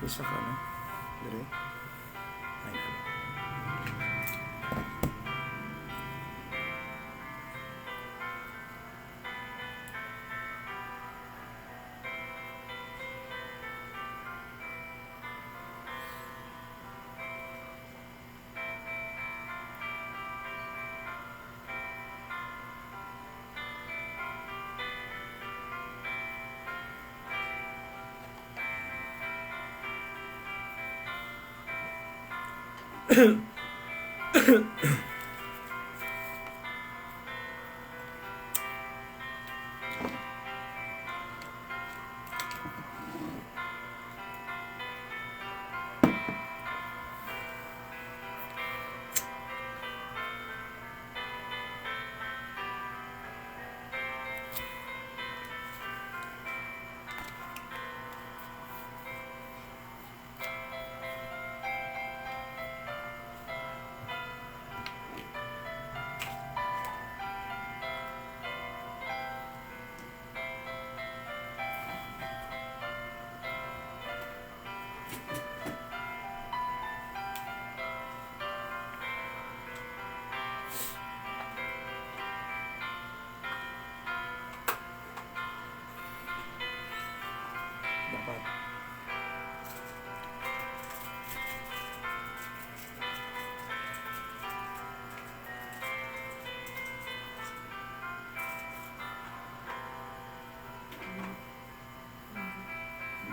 Isa ka na. Dire. Ay, ano. Dapat.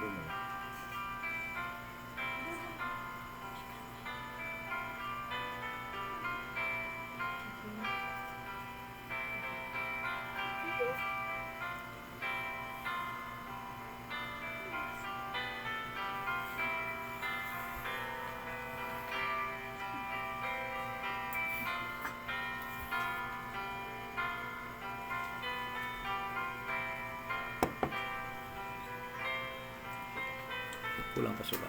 Belum. Kulang pa subaw.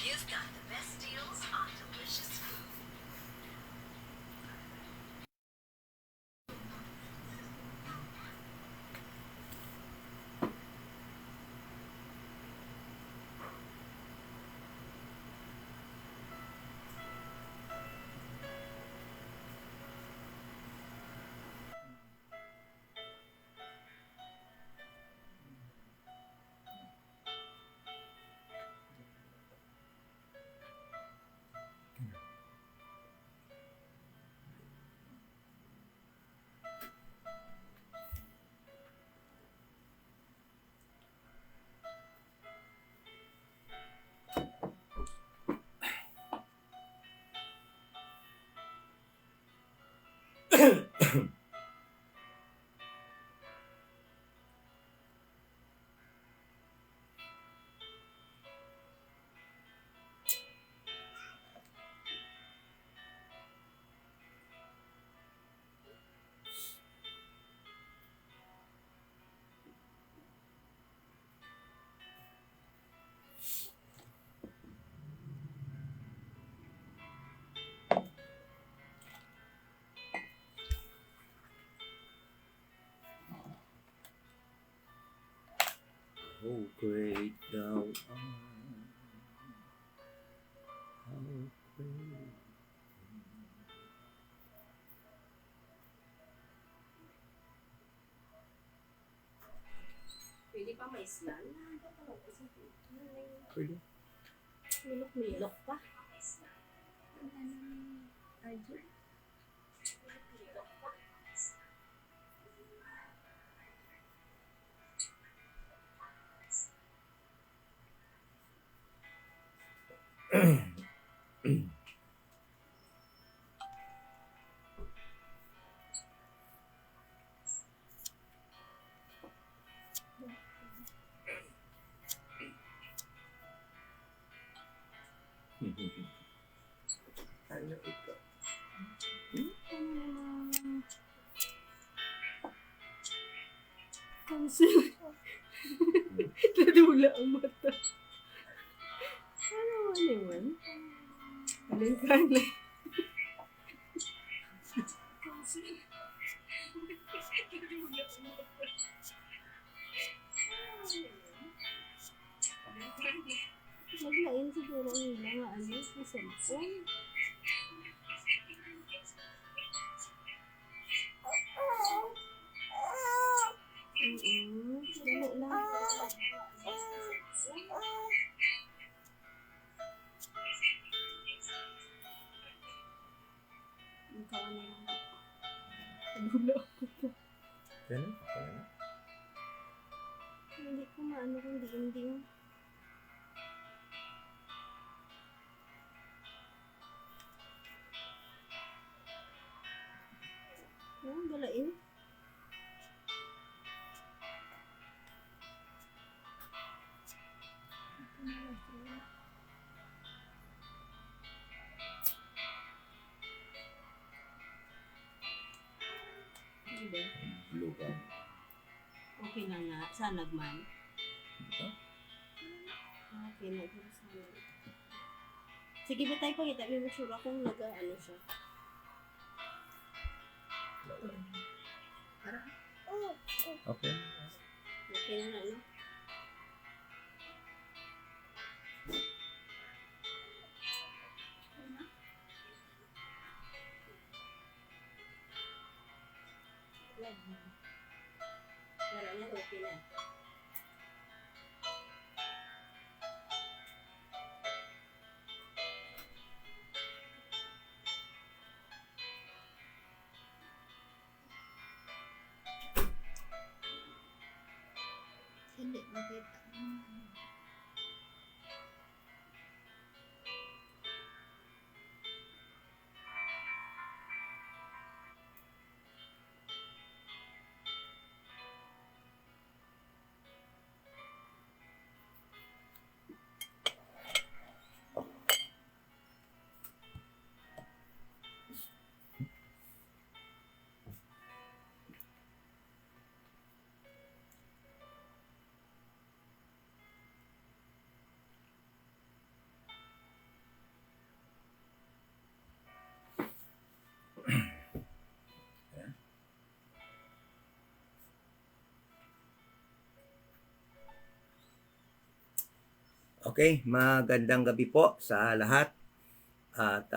You've got the best deals on delicious food. How great thou art. How great. Pwede pa may slan? Pwede. Milok-milok pa. Arjun? Ano ito? Council. Nadula ang mata. Ano yun? Alin ka na? Maglain siguro ang mga ano sa cellphone. Dali lang. Ikaw na lang. Nadula ako to. Ganun? Ganun? Hindi ko maano kung dingding. Galain. Hindi. Blue gum. Okay na nga. Sanag man. Ito? Okay na. Sanag. Sige ba tayo pakita? May masura kung nag-ano siya. Okay. Okay na na, no? Laro na, okay na. Hindi makita. Okay, magandang gabi po sa lahat. At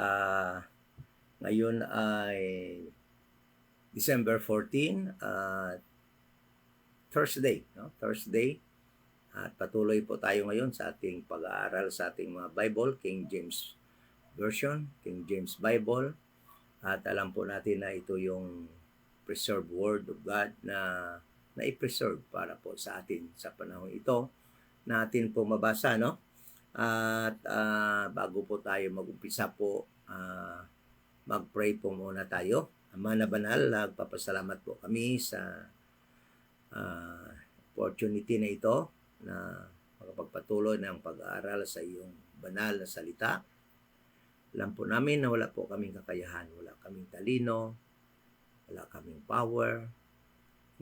ngayon ay December 14, Thursday, no? Thursday. At patuloy po tayo ngayon sa ating pag-aaral sa ating mga Bible, King James Version, King James Bible. At alam po natin na ito yung preserved Word of God na i-preserve para po sa atin sa panahon ito natin po mabasa, no? At bago po tayo mag-umpisa po, mag-pray po muna tayo. Ama na banal, nagpapasalamat po kami sa opportunity na ito na makapagpatuloy ng pag-aaral sa iyong banal na salita. Alam po namin na wala po kaming kakayahan, wala kaming talino, wala kaming power.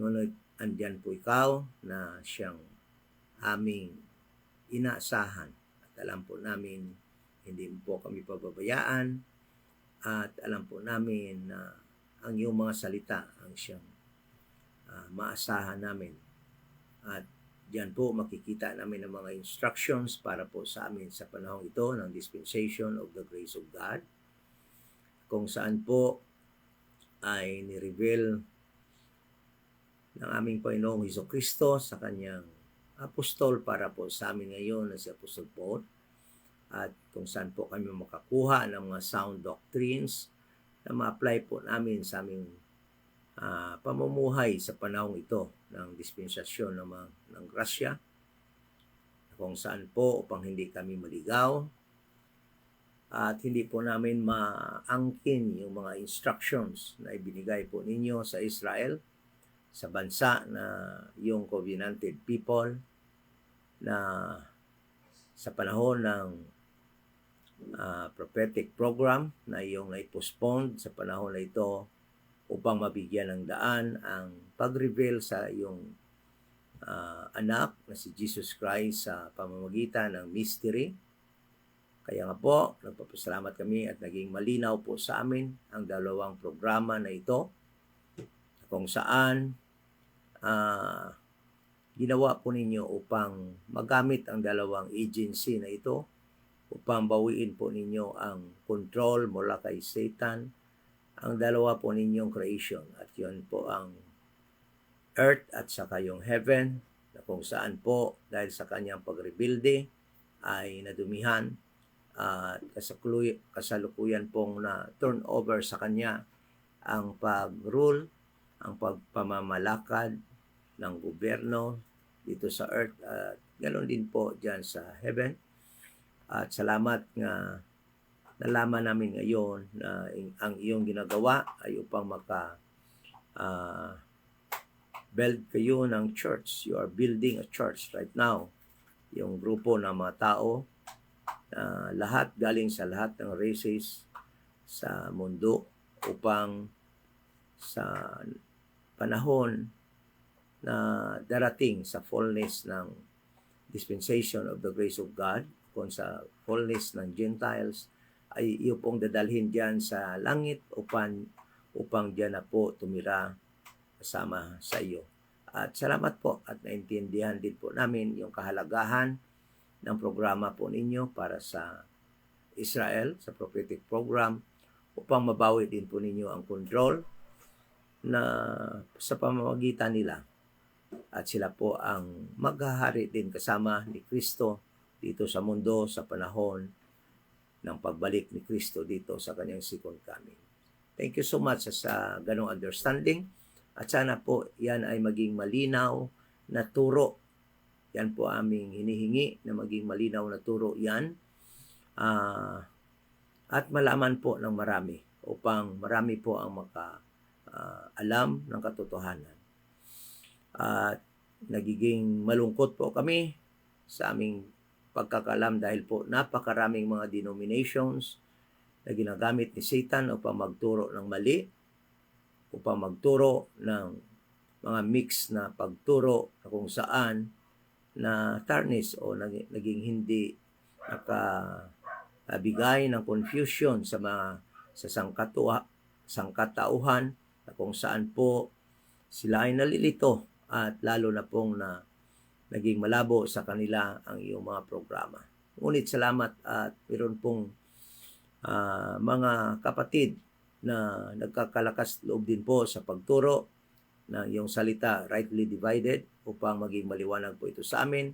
Ngunit andyan po ikaw na siyang aming inaasahan. At alam po namin, hindi po kami pababayaan. At alam po namin na ang iyong mga salita ang siyang maasahan namin. At diyan po makikita namin ang mga instructions para po sa amin sa panahon ito ng dispensation of the grace of God. Kung saan po ay ni-reveal ng aming Panginoong Hesukristo sa kanyang apostol para po sa amin ngayon na si Apostol Paul, at kung saan po kami makakuha ng mga sound doctrines na ma-apply po namin sa aming pamumuhay sa panahong ito ng dispensasyon ng grasya, kung saan po upang hindi kami maligaw at hindi po namin maangkin yung mga instructions na ibinigay po ninyo sa Israel, sa bansa na yung covenanted people, na sa panahon ng prophetic program na iyong na-postpone sa panahon na ito upang mabigyan ng daan ang pag-reveal sa iyong anak na si Jesus Christ sa pamamagitan ng mystery. Kaya nga po, nagpapasalamat kami at naging malinaw po sa amin ang dalawang programa na ito kung saan ginawa po ninyo upang magamit ang dalawang agency na ito upang bawiin po ninyo ang control mula kay Satan, ang dalawa po ninyong creation. At yun po ang earth at saka yung heaven, na kung saan po dahil sa kanyang pag-rebuilde ay nadumihan at kasalukuyan pong na turn over sa kanya ang pag-rule, ang pagpamamalakad ng gobyerno dito sa earth at ganoon din po dyan sa heaven. At salamat nga nalaman namin ngayon na ang iyong ginagawa ay upang build kayo ng church. You are building a church right now. Yung grupo ng mga tao lahat galing sa lahat ng races sa mundo upang sa panahon na darating sa fullness ng dispensation of the grace of God, kung sa fullness ng Gentiles, ay iyo pong dadalhin diyan sa langit upang diyan na po tumira kasama sa iyo. At salamat po at naintindihan din po namin yung kahalagahan ng programa po ninyo para sa Israel, sa prophetic program, upang mabawi din po ninyo ang control na sa pamamagitan nila. At sila po ang maghahari din kasama ni Kristo dito sa mundo sa panahon ng pagbalik ni Kristo dito sa kanyang second coming. Thank you so much sa ganong understanding. At sana po yan ay maging malinaw na turo. Yan po aming hinihingi na maging malinaw na turo yan. At malaman po ng marami upang marami po ang alam ng katotohanan. At nagiging malungkot po kami sa aming pagkakalam dahil po napakaraming mga denominations na ginagamit ni Satan upang magturo ng mali, upang magturo ng mga mix na pagturo na kung saan na tarnish o naging hindi nakabigay ng confusion sa mga sangkatauhan na kung saan po sila ay nalilito at lalo na pong naging malabo sa kanila ang iyong mga programa. Ngunit salamat at meron pong mga kapatid na nagkakalakas loob din po sa pagturo ng iyong salita rightly divided upang maging maliwanag po ito sa amin.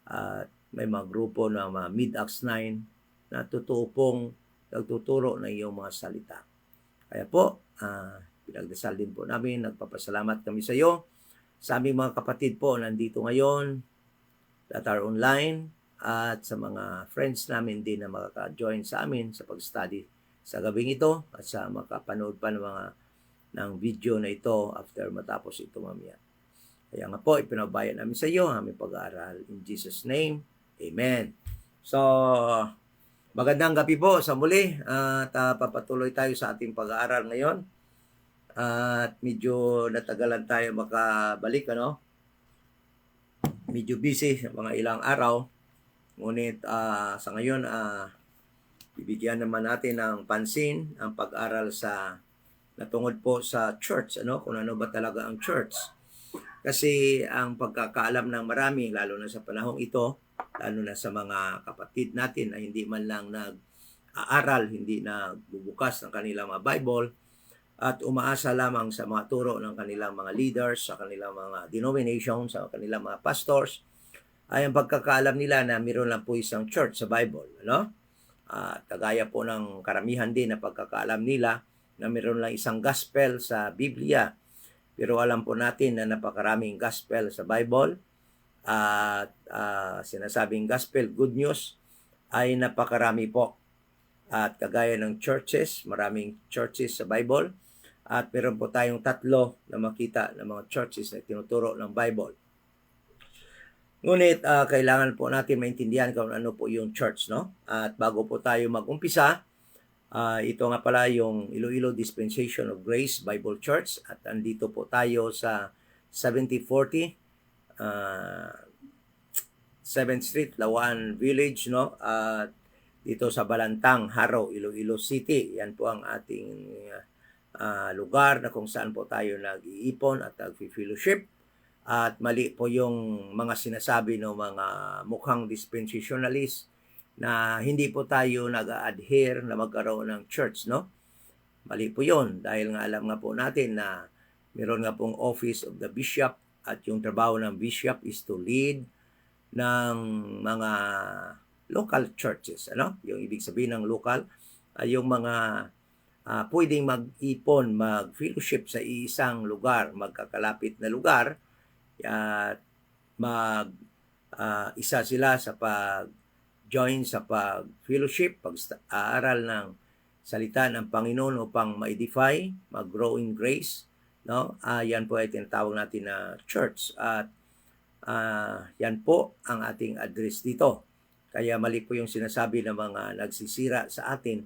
At may mga grupo na mga Mid-Acts 9 na totoo pong nagtuturo ng iyong mga salita. Kaya po, pinagdasal din po namin, nagpapasalamat kami sa iyo. Sa aming mga kapatid po nandito ngayon that are online at sa mga friends namin din na makaka-join sa amin sa pag-study sa gabing ito at sa makapanood pa ng video na ito after matapos ito mamaya. Kaya nga po, ipinabayan namin sa iyo ang aming pag-aaral. In Jesus' name, Amen. So, magandang gabi po sa muli at papatuloy tayo sa ating pag-aaral ngayon. At medyo natagalan tayo makabalik, medyo busy sa mga ilang araw. Ngunit sa ngayon, bibigyan naman natin ng pansin ang pag-aral sa natungod po sa church, kung ano ba talaga ang church. Kasi ang pagkakaalam ng marami, lalo na sa panahong ito, lalo na sa mga kapatid natin na hindi man lang nag-aaral, hindi nagbubukas ng kanilang mga Bible, at umaasa lamang sa mga turo ng kanilang mga leaders, sa kanilang mga denominations, sa kanilang mga pastors, ay ang pagkakaalam nila na mayroon lang po isang church sa Bible. Kagaya po ng karamihan din na pagkakaalam nila na mayroon lang isang gospel sa Biblia. Pero alam po natin na napakaraming gospel sa Bible. At sinasabing gospel, good news, ay napakarami po. At kagaya ng churches, maraming churches sa Bible. At meron po tayong 3 na makita ng mga churches na tinuturo ng Bible. Ngunit kailangan po natin maintindihan kung ano po yung church, At bago po tayo mag-umpisa, ito nga pala yung Iloilo Dispensation of Grace Bible Church. At andito po tayo sa 7040 7th Street, Lawan Village, no? At dito sa Balantang, Haro, Iloilo City. Yan po ang ating lugar na kung saan po tayo nag-iipon at nag-fellowship. At mali po yung mga sinasabi ng mga mukhang dispensationalist na hindi po tayo nag-adhere na magkaroon ng church, no? Mali po yun dahil nga alam nga po natin na meron nga pong office of the bishop at yung trabaho ng bishop is to lead ng mga local churches, ano? Yung ibig sabihin ng local ay yung mga pwedeng mag-ipon, mag-fellowship sa isang lugar, magkakalapit na lugar, at isa sila sa pag-join sa pag-fellowship, pag-aaral ng salita ng Panginoon upang ma-edify, mag-grow in grace, no? Yan po ay tinatawag natin na church at yan po ang ating address dito. Kaya mali po yung sinasabi ng mga nagsisira sa atin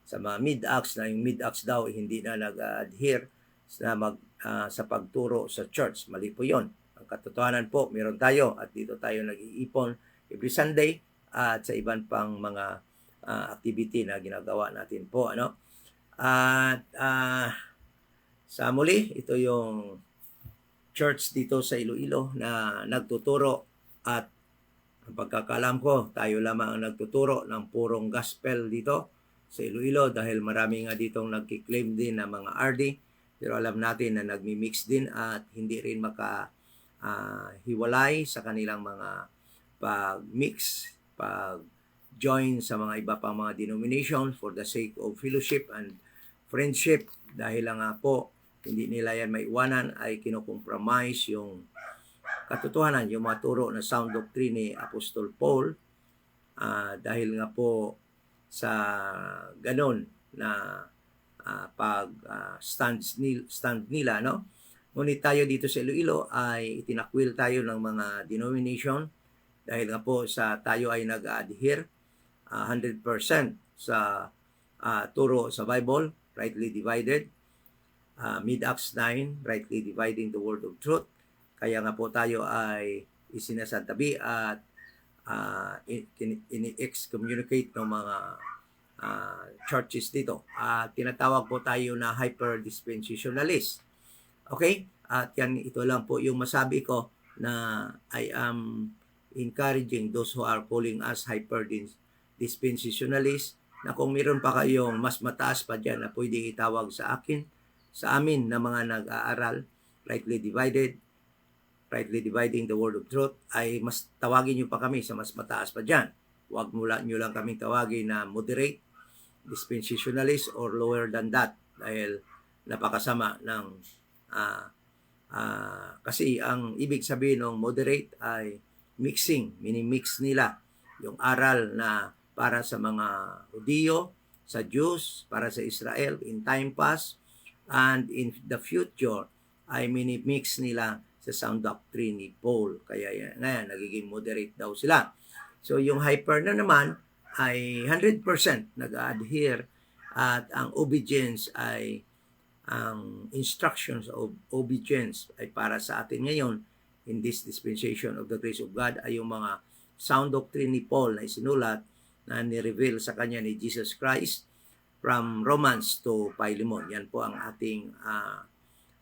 sa mga mid-acts na yung mid-acts daw hindi na nag-adhere sa pagturo sa church. Mali po yon. Ang katotohanan po, meron tayo at dito tayo nag-iipon every Sunday at sa ibang pang mga activity na ginagawa natin po, ano? At sa muli, ito yung church dito sa Iloilo na nagtuturo at ang pagkakalam ko, tayo lamang ang nagtuturo ng purong gospel dito sa Iloilo dahil marami nga ditong nagkiklaim din na mga RD, pero alam natin na nagmi-mix din at hindi rin hiwalay sa kanilang mga pag-mix, pag-join sa mga iba pang mga denomination for the sake of fellowship and friendship dahil lang nga po hindi nila yan maiwanan ay kinokompromise yung katotohanan, yung mga turo na sound doctrine ni Apostol Paul dahil nga po sa ganon na stand nila, no? Ngunit tayo dito sa Iloilo ay itinakwil tayo ng mga denomination dahil nga po tayo ay nag-adhere 100% sa turo sa Bible, rightly divided, mid-Acts 9, rightly dividing the word of truth. Kaya nga po tayo ay isinasantabi at in-excommunicate ng mga churches dito. Tinatawag po tayo na hyper-dispensationalist. Okay? At ito lang po yung masabi ko na I am encouraging those who are calling us hyper-dispensationalist na kung meron pa kayong mas mataas pa dyan na pwede itawag sa amin na mga nag-aaral, rightly dividing the word of truth, ay mas tawagin nyo pa kami sa mas mataas pa dyan. Huwag nyo lang kaming tawagin na moderate, dispensationalist, or lower than that dahil napakasama ng kasi ang ibig sabihin ng moderate ay mixing, minimix nila yung aral na para sa mga Hudiyo, sa Jews, para sa Israel in time past, and in the future ay minimix nila sa sound doctrine ni Paul. Kaya ngayon, nagiging moderate daw sila. So, yung hyper na naman ay 100% nag-adhere at ang obedience ay ang instructions of obedience ay para sa atin ngayon in this dispensation of the grace of God ay yung mga sound doctrine ni Paul na isinulat na ni-reveal sa kanya ni Jesus Christ from Romans to Philemon. Yan po ang ating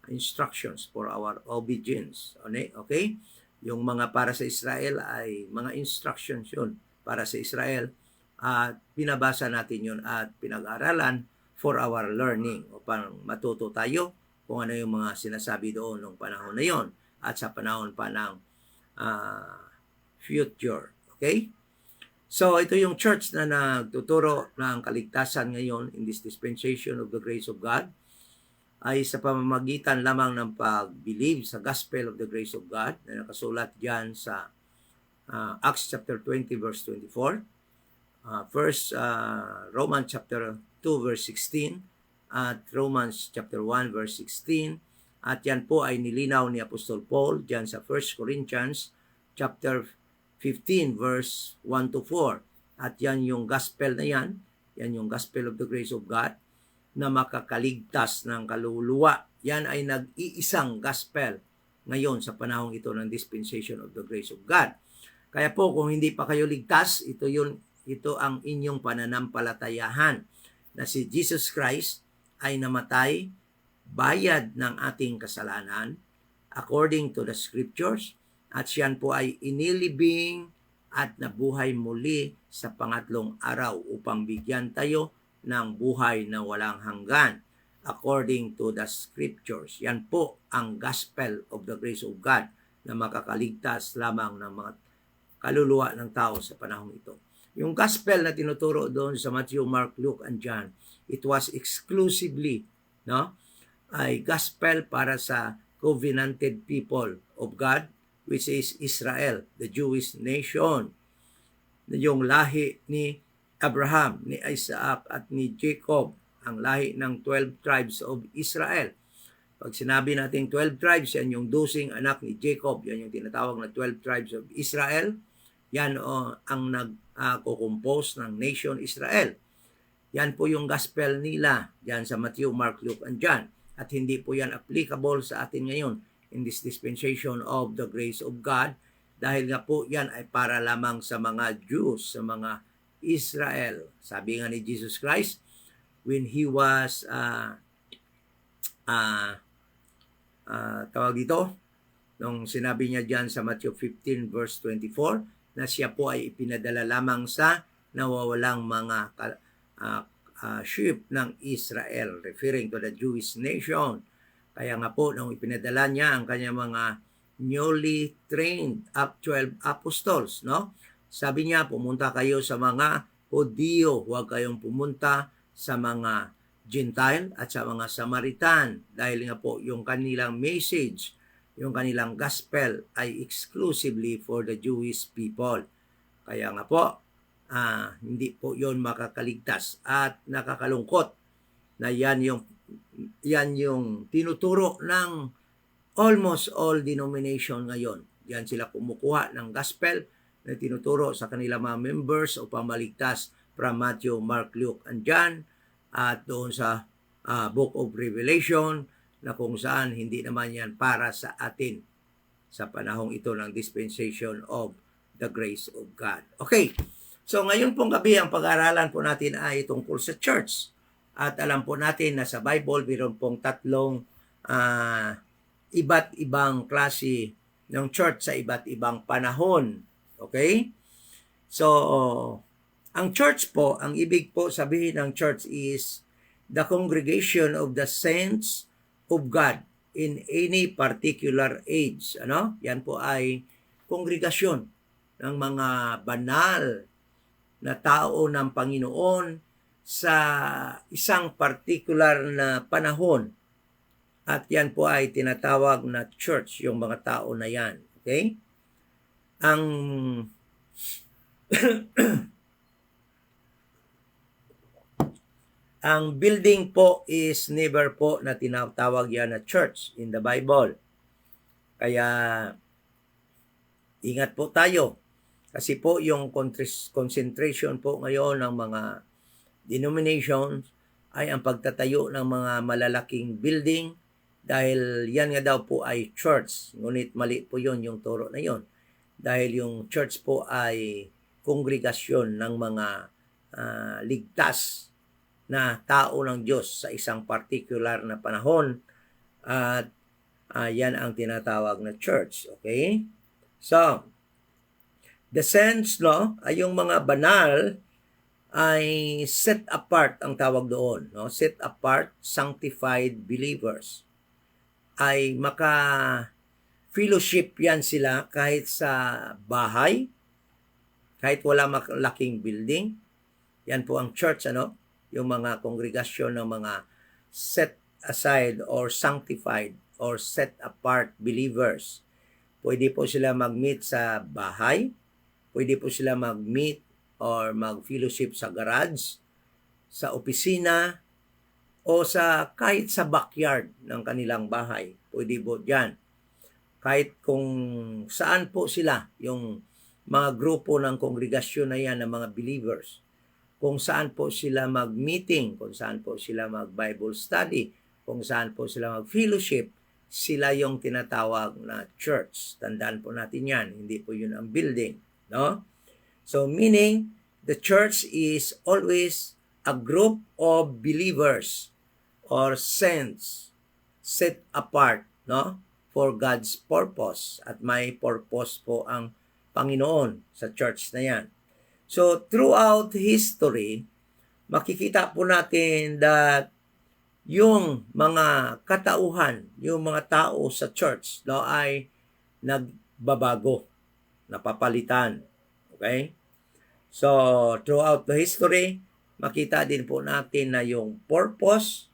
instructions for our obedience. Okay? Yung mga para sa Israel ay mga instructions yun para sa Israel at pinabasa natin yun at pinag-aralan for our learning upang matuto tayo kung ano yung mga sinasabi doon ng panahon na yon at sa panahon pa ng future. Okay? So, ito yung church na nagtuturo ng kaligtasan ngayon in this dispensation of the grace of God ay sa pamamagitan lamang ng pag-believe sa gospel of the grace of God na nakasulat dyan sa Acts chapter 20 verse 24, first Romans chapter 2 verse 16 at Romans chapter 1 verse 16 at yan po ay nilinaw ni Apostol Paul dyan sa 1 Corinthians chapter 15 verse 1 to 4 at yan yung gospel na yan yung gospel of the grace of God na makakaligtas ng kaluluwa. Yan ay nag-iisang gospel ngayon sa panahong ito ng dispensation of the grace of God. Kaya po kung hindi pa kayo ligtas, ito ang inyong pananampalatayahan na si Jesus Christ ay namatay, bayad ng ating kasalanan according to the scriptures, at siyan po ay inilibing at nabuhay muli sa pangatlong araw upang bigyan tayo ng buhay na walang hanggan according to the scriptures. Yan po ang gospel of the grace of God na makakaligtas lamang ng mga kaluluwa ng tao sa panahon ito. Yung gospel na tinuturo doon sa Matthew, Mark, Luke, and John, it was exclusively ay gospel para sa covenanted people of God, which is Israel, the Jewish nation. Yung lahi ni Abraham, ni Isaac, at ni Jacob, ang lahi ng 12 tribes of Israel. Pag sinabi natin 12 tribes, yan yung 12 anak ni Jacob, yan yung tinatawag na 12 tribes of Israel. Yan ang nag-compose ng nation Israel. Yan po yung gospel nila, yan sa Matthew, Mark, Luke, and John. At hindi po yan applicable sa atin ngayon in this dispensation of the grace of God, dahil nga po yan ay para lamang sa mga Jews, sa mga Israel. Sabi nga ni Jesus Christ, when he was tawag dito, nung sinabi niya dyan sa Matthew 15 verse 24, na siya po ay ipinadala lamang sa nawawalang mga sheep ng Israel, referring to the Jewish nation. Kaya nga po, nung ipinadala niya ang kanyang mga newly trained up 12 apostles, no? Sabi niya, pumunta kayo sa mga Hudiyo, huwag kayong pumunta sa mga Gentile at sa mga Samaritan, dahil nga po yung kanilang message, yung kanilang gospel ay exclusively for the Jewish people. Kaya nga po, hindi po yon makakaligtas, at nakakalungkot na yan yung tinuturo ng almost all denomination ngayon. Yan sila kumukuha ng gospel na tinuturo sa kanilang mga members upang maligtas from Matthew, Mark, Luke, and John, at doon sa Book of Revelation, na kung saan hindi naman yan para sa atin sa panahong ito ng dispensation of the grace of God. Okay, so ngayon pong gabi ang pag-aaralan po natin ay tungkol sa church. At alam po natin na sa Bible, mayroon pong tatlong iba't ibang klase ng church sa iba't ibang panahon. Okay? So, ang church po, ang ibig po sabihin ng church is the congregation of the saints of God in any particular age. Ano? Yan po ay kongregasyon ng mga banal na tao ng Panginoon sa isang particular na panahon. At yan po ay tinatawag na church, yung mga tao na yan. Okay? Ang building po is never po na tinatawag yan na church in the Bible. Kaya ingat po tayo. Kasi po yung concentration po ngayon ng mga denominations ay ang pagtatayo ng mga malalaking building, dahil yan nga daw po ay church. Ngunit mali po yon, yung turo na yon. Dahil yung church po ay kongregasyon ng mga ligtas na tao ng Diyos sa isang particular na panahon, at yan ang tinatawag na church. Okay? So, the saints, no, ay yung mga banal ay set apart ang tawag doon, no? Set apart, sanctified believers. Ay maka-fellowship yan sila kahit sa bahay, kahit wala malaking building. Yan po ang church, ano? Yung mga kongregasyon ng mga set aside or sanctified or set apart believers. Pwede po sila mag-meet sa bahay, pwede po sila mag-meet or mag-fellowship sa garage, sa opisina, o sa kahit sa backyard ng kanilang bahay. Pwede po dyan. Kahit kung saan po sila, yung mga grupo ng kongregasyon na yan ng mga believers, kung saan po sila mag-meeting, kung saan po sila mag-Bible study, kung saan po sila mag-fellowship, sila yung tinatawag na church. Tandaan po natin yan, hindi po yun ang building. No? So meaning, the church is always a group of believers or saints set apart, no, for God's purpose. At may purpose po ang Panginoon sa church na yan. So throughout history, makikita po natin that yung mga katauhan, yung mga tao sa church, no, ay nagbabago, napapalitan. Okay? So, throughout the history, makita din po natin na yung purpose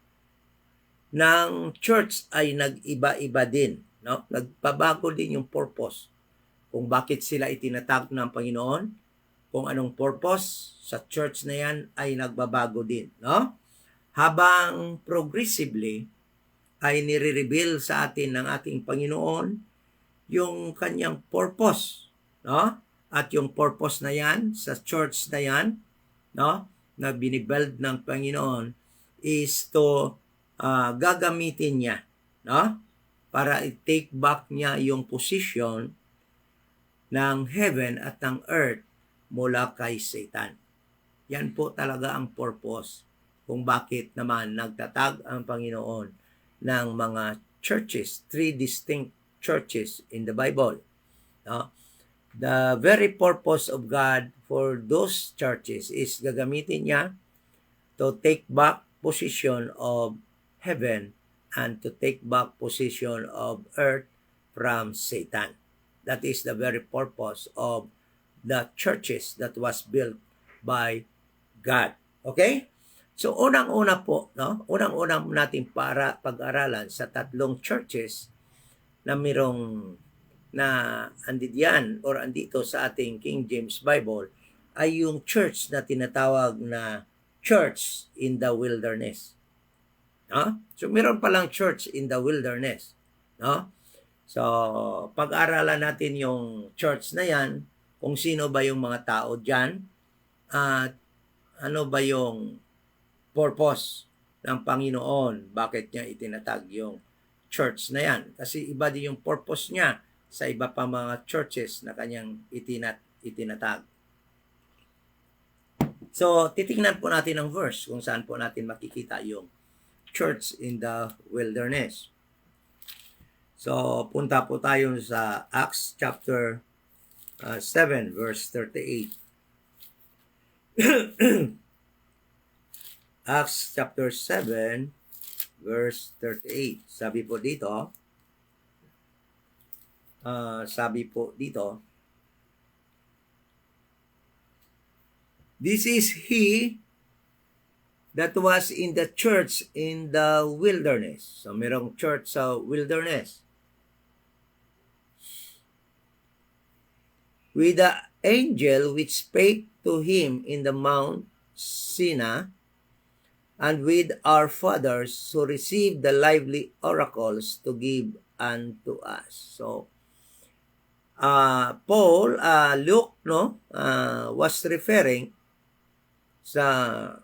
ng church ay nag-iba-iba din. No? Nagbabago din yung purpose. Kung bakit sila itinatag ng Panginoon, kung anong purpose sa church na yan ay nagbabago din. No? Habang progressively ay nire-reveal sa atin ng ating Panginoon yung kanyang purpose. No? At yung purpose na yan, sa church na yan, no, na binibuild ng Panginoon, is to gagamitin niya, no, para i-take back niya yung position ng heaven at ng earth mula kay Satan. Yan po talaga ang purpose kung bakit naman nagtatag ang Panginoon ng mga churches, 3 distinct churches in the Bible. No? The very purpose of God for those churches is gagamitin niya to take back position of heaven and to take back position of earth from Satan. That is the very purpose of the churches that was built by God. Okay? So unang-una po, no? Unang-una natin para pag-aralan sa 3 churches na mirong na andiyan or andito sa ating King James Bible ay yung church na tinatawag na church in the wilderness. No? So meron palang church in the wilderness. No? So pag-aralan natin yung church na yan, kung sino ba yung mga tao dyan, at ano ba yung purpose ng Panginoon, bakit niya itinatag yung church na yan. Kasi iba din yung purpose niya sa iba pa mga churches na kanyang itinatag. So, titingnan po natin ang verse kung saan po natin makikita yung church in the wilderness. So, punta po tayo sa Acts chapter 7 verse 38. Acts chapter 7 verse 38. Sabi po dito, this is he that was in the church in the wilderness. So, merong church sa wilderness. With the angel which spake to him in the Mount Sinai, and with our fathers who received the lively oracles to give unto us. So, Luke, no, was referring sa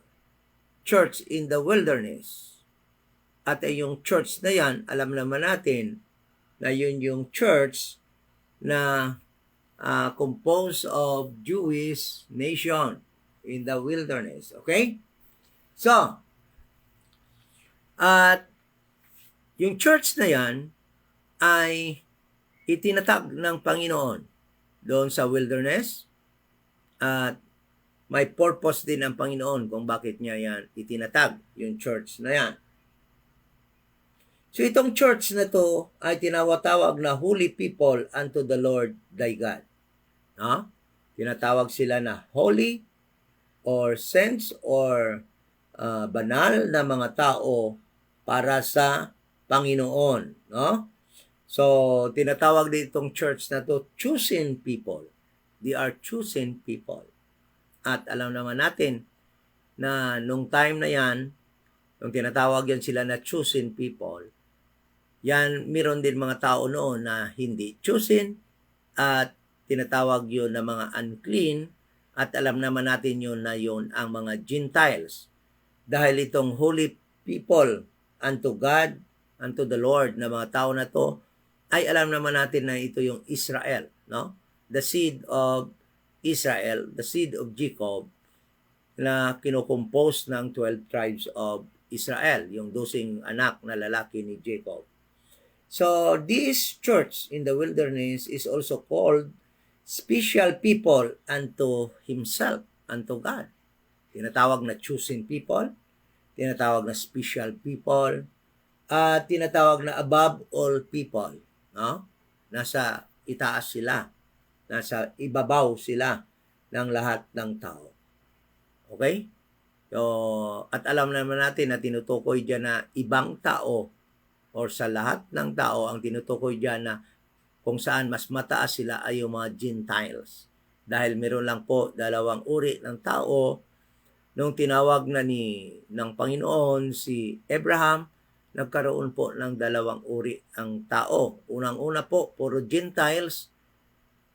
church in the wilderness. At yung church na yan, alam naman natin na yun yung church na composed of Jewish nation in the wilderness. Okay? So, at yung church na yan ay itinatag ng Panginoon doon sa wilderness at may purpose din ang Panginoon kung bakit niya yan itinatag, yung church na yan. So itong church na to ay tinawag na holy people unto the Lord thy God. No? Tinatawag sila na holy or saints or banal na mga tao para sa Panginoon. No? So tinatawag din itong church na to chosen people. They are chosen people. At alam naman natin na nung time na yan, nung tinatawag yan sila na chosen people, yan, meron din mga tao noon na hindi chosen at tinatawag yun na mga unclean at alam naman natin yun na yun ang mga Gentiles. Dahil itong holy people unto God, unto the Lord na mga tao na to ay alam naman natin na ito yung Israel, no? The seed of Israel, the seed of Jacob na kinocompose ng 12 tribes of Israel, yung 12 anak na lalaki ni Jacob. So, this church in the wilderness is also called special people unto himself, unto God. Tinatawag na chosen people, tinatawag na special people, at tinatawag na above all people. No? Nasa itaas sila, nasa ibabaw sila ng lahat ng tao. Okay? So, at alam naman natin na tinutukoy dyan na ibang tao or sa lahat ng tao ang tinutukoy dyan na kung saan mas mataas sila ay yung mga Gentiles. Dahil meron lang po dalawang uri ng tao. Nung tinawag na ng Panginoon si Abraham, nagkaroon po ng dalawang uri ang tao. Unang-una po, puro Gentiles.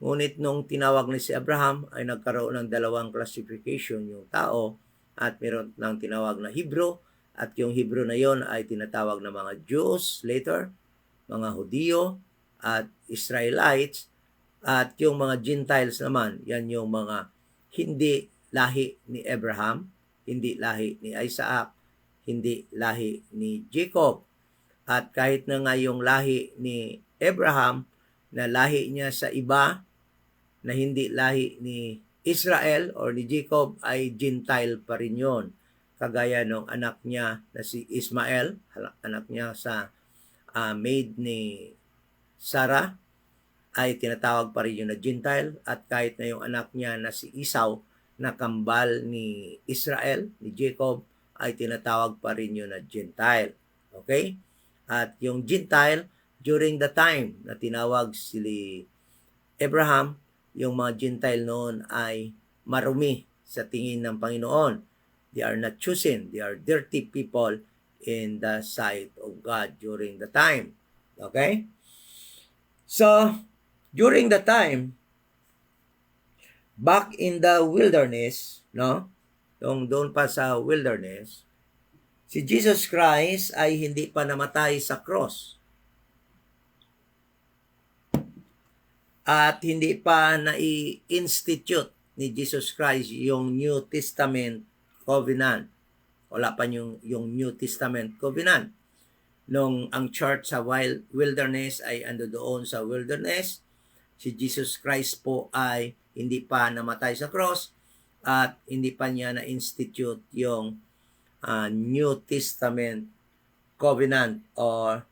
Ngunit nung tinawag ni si Abraham, ay nagkaroon ng dalawang classification yung tao at meron ng tinawag na Hebrew at yung Hebrew na yon ay tinatawag na mga Jews later, mga Hudiyo at Israelites at yung mga Gentiles naman, yan yung mga hindi lahi ni Abraham, hindi lahi ni Isaac, hindi lahi ni Jacob. At kahit na nga yung lahi ni Abraham na lahi niya sa iba na hindi lahi ni Israel or ni Jacob ay Gentile pa rin yun. Kagaya ng anak niya na si Ismael, anak niya sa maid ni Sarah, ay tinatawag pa rin yun na Gentile. At kahit na yung anak niya na si Esau, na kambal ni Israel, ni Jacob, ay tinatawag pa rin yun na Gentile. Okay? At yung Gentile, during the time na tinawag si Abraham, yung mga Gentile noon ay marumi sa tingin ng Panginoon. They are not chosen. They are dirty people in the sight of God during the time. Okay? So, during the time, back in the wilderness, no? Doon pa sa wilderness, si Jesus Christ ay hindi pa namatay sa cross. At hindi pa na-institute ni Jesus Christ yung New Testament Covenant. Wala pa yung New Testament Covenant. Nung ang church sa wilderness ay ando doon sa wilderness, si Jesus Christ po ay hindi pa namatay sa cross at hindi pa niya na-institute yung New Testament Covenant or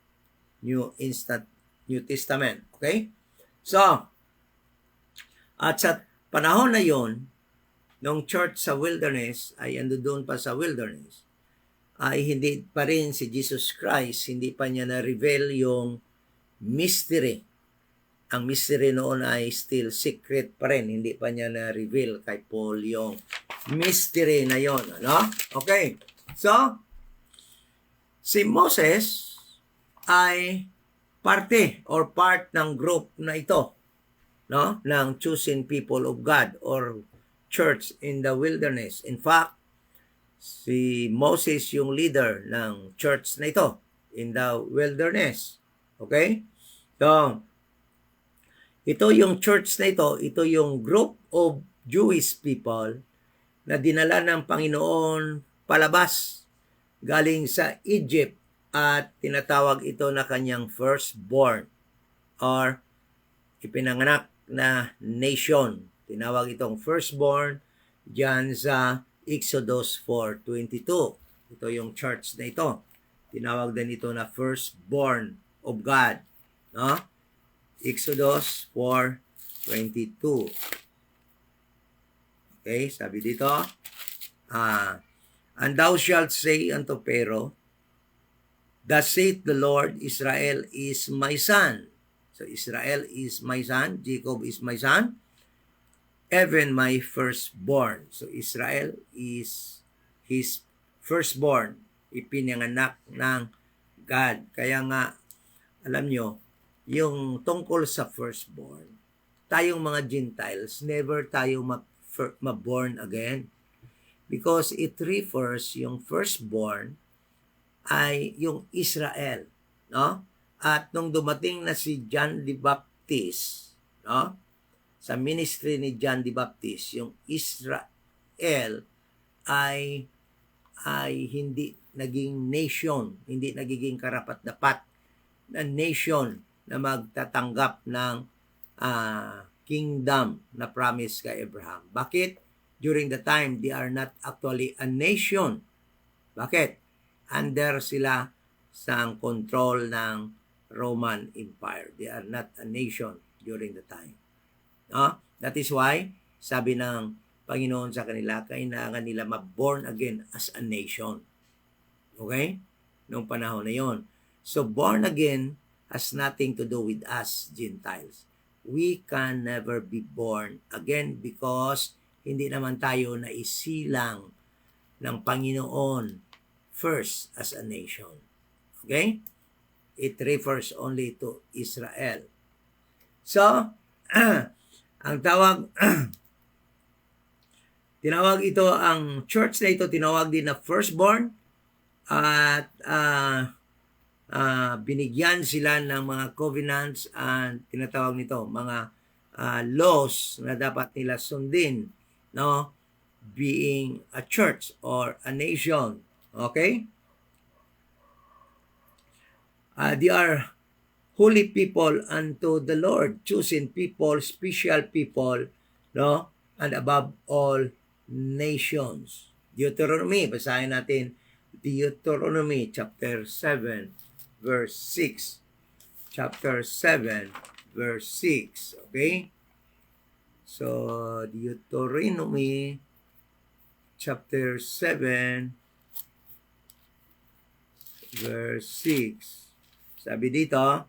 New Testament. Okay? So, at sa panahon na yon, nung church sa wilderness ay ando doon pa sa wilderness, ay hindi pa rin si Jesus Christ, hindi pa niya na-reveal yung mystery. Ang mystery noon ay still secret pa rin, hindi pa niya na-reveal kay Paul yung mystery na yon. Ano? Okay, so, si Moses ay parte or part ng group na ito, no? Ng chosen people of God or church in the wilderness. In fact, si Moses yung leader ng church na ito in the wilderness. Okay? So, ito yung church na ito yung group of Jewish people na dinala ng Panginoon palabas galing sa Egypt at tinatawag ito na kanyang firstborn or ipinanganak na nation. Tinawag itong firstborn diyan sa Exodus 4:22. Ito yung church na ito. Tinawag din ito na firstborn of God. No? Exodus 4:22. Okay, sabi dito, and thou shalt say unto Pharaoh, thus saith the Lord, Israel is my son. So Israel is my son, Jacob is my son, even my firstborn. So Israel is his firstborn, ipinanganak ng God. Kaya nga, alam nyo, yung tungkol sa firstborn, tayong mga Gentiles, never tayo ma-born again. Because it refers, yung firstborn, ay yung Israel. no? At nung dumating na si John the Baptist, no? Sa ministry ni John the Baptist, yung Israel ay hindi naging nation, hindi nagiging karapat-dapat na nation na magtatanggap ng kingdom na promise kay Abraham. Bakit? During the time, they are not actually a nation. Bakit? Under sila sa control ng Roman Empire. They are not a nation during the time. No? That is why, sabi ng Panginoon sa kanila, kailangan nila ma-born again as a nation. Okay? Noong panahon na yon. So, born again has nothing to do with us, Gentiles. We can never be born again because hindi naman tayo naisilang ng Panginoon first as a nation. Okay? It refers only to Israel. So, ang tawag, tinawag ito, ang church na ito, tinawag din na firstborn at binigyan sila ng mga covenants and tinatawag nito, mga laws na dapat nila sundin, no? Being a church or a nation. Okay? They are holy people unto the Lord, chosen people, special people, no? And above all nations. Deuteronomy, basahin natin Deuteronomy chapter 7 verse 6. Chapter 7 verse 6, okay? So Deuteronomy chapter 7 verse 6. Sabi dito,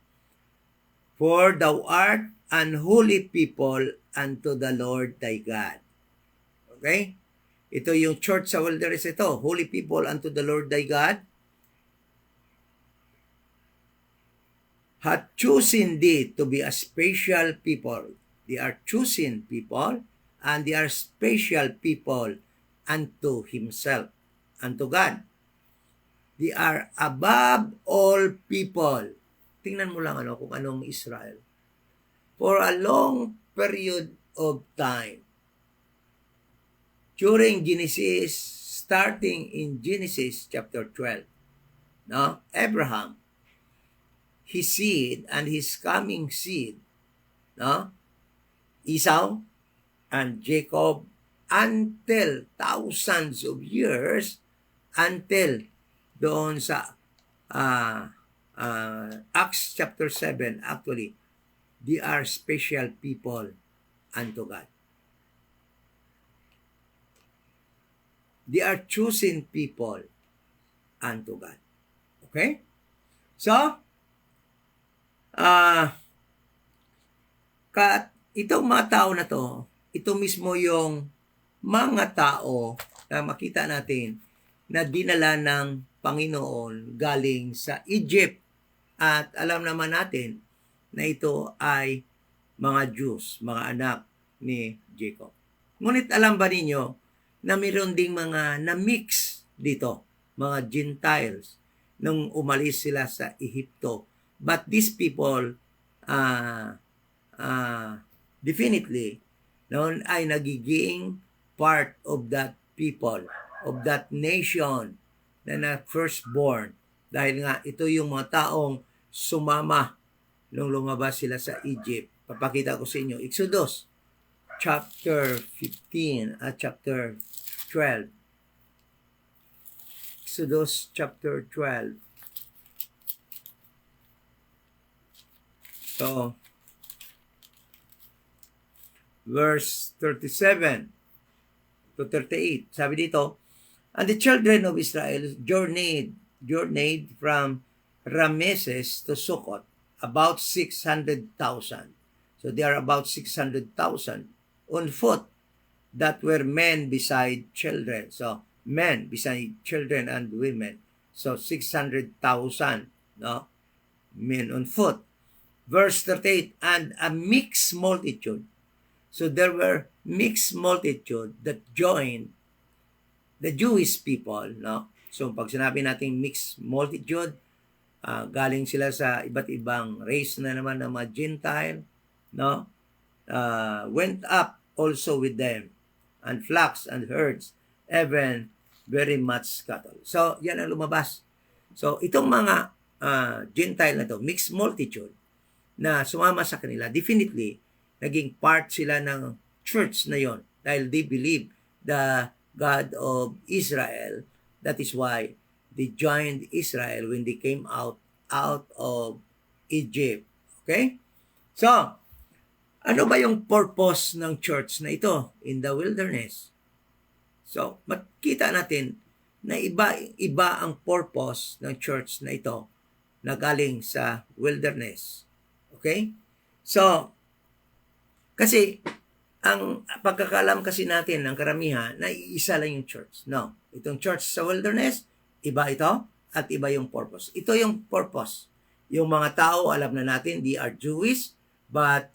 for thou art an holy people unto the Lord thy God. Okay? Ito yung church sa wilderness ito. Holy people unto the Lord thy God. Hath chosen thee to be a special people. They are chosen people and they are special people unto himself, unto God. They are above all people. Tingnan mo lang kung anong Israel. For a long period of time. During Genesis, starting in Genesis chapter 12, no? Abraham, his seed and his coming seed, no? Esau and Jacob, until thousands of years, until doon sa Acts chapter 7, actually, they are special people unto God. They are chosen people unto God. Okay? So, itong mga tao na to, ito mismo yung mga tao na makita natin na dinala ng Panginoon galing sa Egypt. At alam naman natin na ito ay mga Jews, mga anak ni Jacob. Ngunit alam ba ninyo na mayroon ding mga na-mix dito, mga Gentiles, nung umalis sila sa Ehipto. But these people, definitely, noon ay nagiging part of that people, of that nation na firstborn. Dahil nga, ito yung mga taong sumama nung lumabas sila sa Egypt. Papakita ko sa inyo, Exodus chapter 15 at chapter 12. Exodus chapter 12. So, verse 37 to 38. Sabi dito, and the children of Israel journeyed from Rameses to Sukkot, about 600,000. So they are about 600,000 on foot that were men beside children. So men beside children and women. So 600,000, no? Men on foot. Verse 38, and a mixed multitude. So there were mixed multitude that joined the Jewish people, no? So pag sinabi natin mixed multitude, galing sila sa iba't ibang race na naman ng mga Gentile, no? Went up also with them, and flocks and herds, even very much cattle. So, yan ang lumabas. So, itong mga Gentile na to, mixed multitude, na sumama sa kanila, definitely, naging part sila ng church na yon dahil they believe the God of Israel. That is why they joined Israel when they came out of Egypt. Okay? So, ano ba yung purpose ng church na ito in the wilderness? So, makita natin na iba ang purpose ng church na ito na galing sa wilderness. Okay? So, kasi ang pagkakalam kasi natin ng karamihan na iisa lang yung church. No. Itong church sa wilderness, iba ito at iba yung purpose. Ito yung purpose. Yung mga tao, alam na natin, they are Jewish, but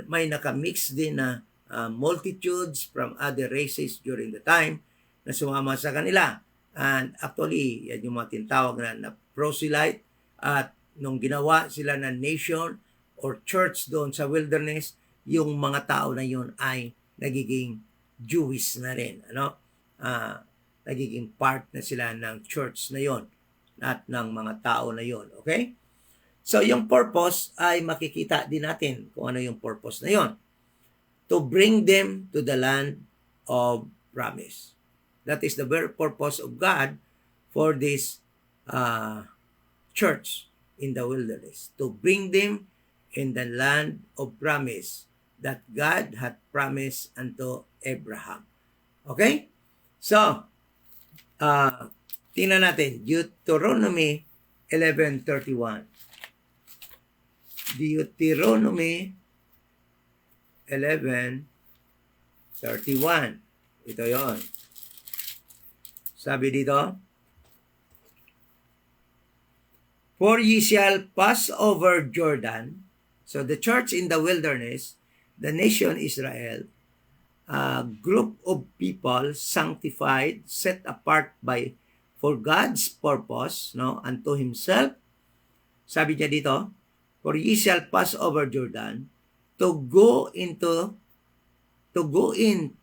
may nakamix din na multitudes from other races during the time na sumama sa kanila. And actually, yan yung mga tinatawag na proselyte. At nung ginawa sila ng nation or church doon sa wilderness, yung mga tao na yun ay nagiging Jewish na rin. Nagiging part na sila ng church na yon at ng mga tao na yon. Okay? So, yung purpose ay makikita din natin kung ano yung purpose na yon. To bring them to the land of promise. That is the very purpose of God for this church in the wilderness. To bring them in the land of promise that God had promised unto Abraham. Okay? So, tingnan natin. Deuteronomy 11:31. Deuteronomy 11:31. Ito yon. Sabi dito, for ye shall pass over Jordan. So the church in the wilderness, the nation Israel, a group of people sanctified, set apart for God's purpose, no, unto himself. Sabi niya dito, for ye shall pass over Jordan to go in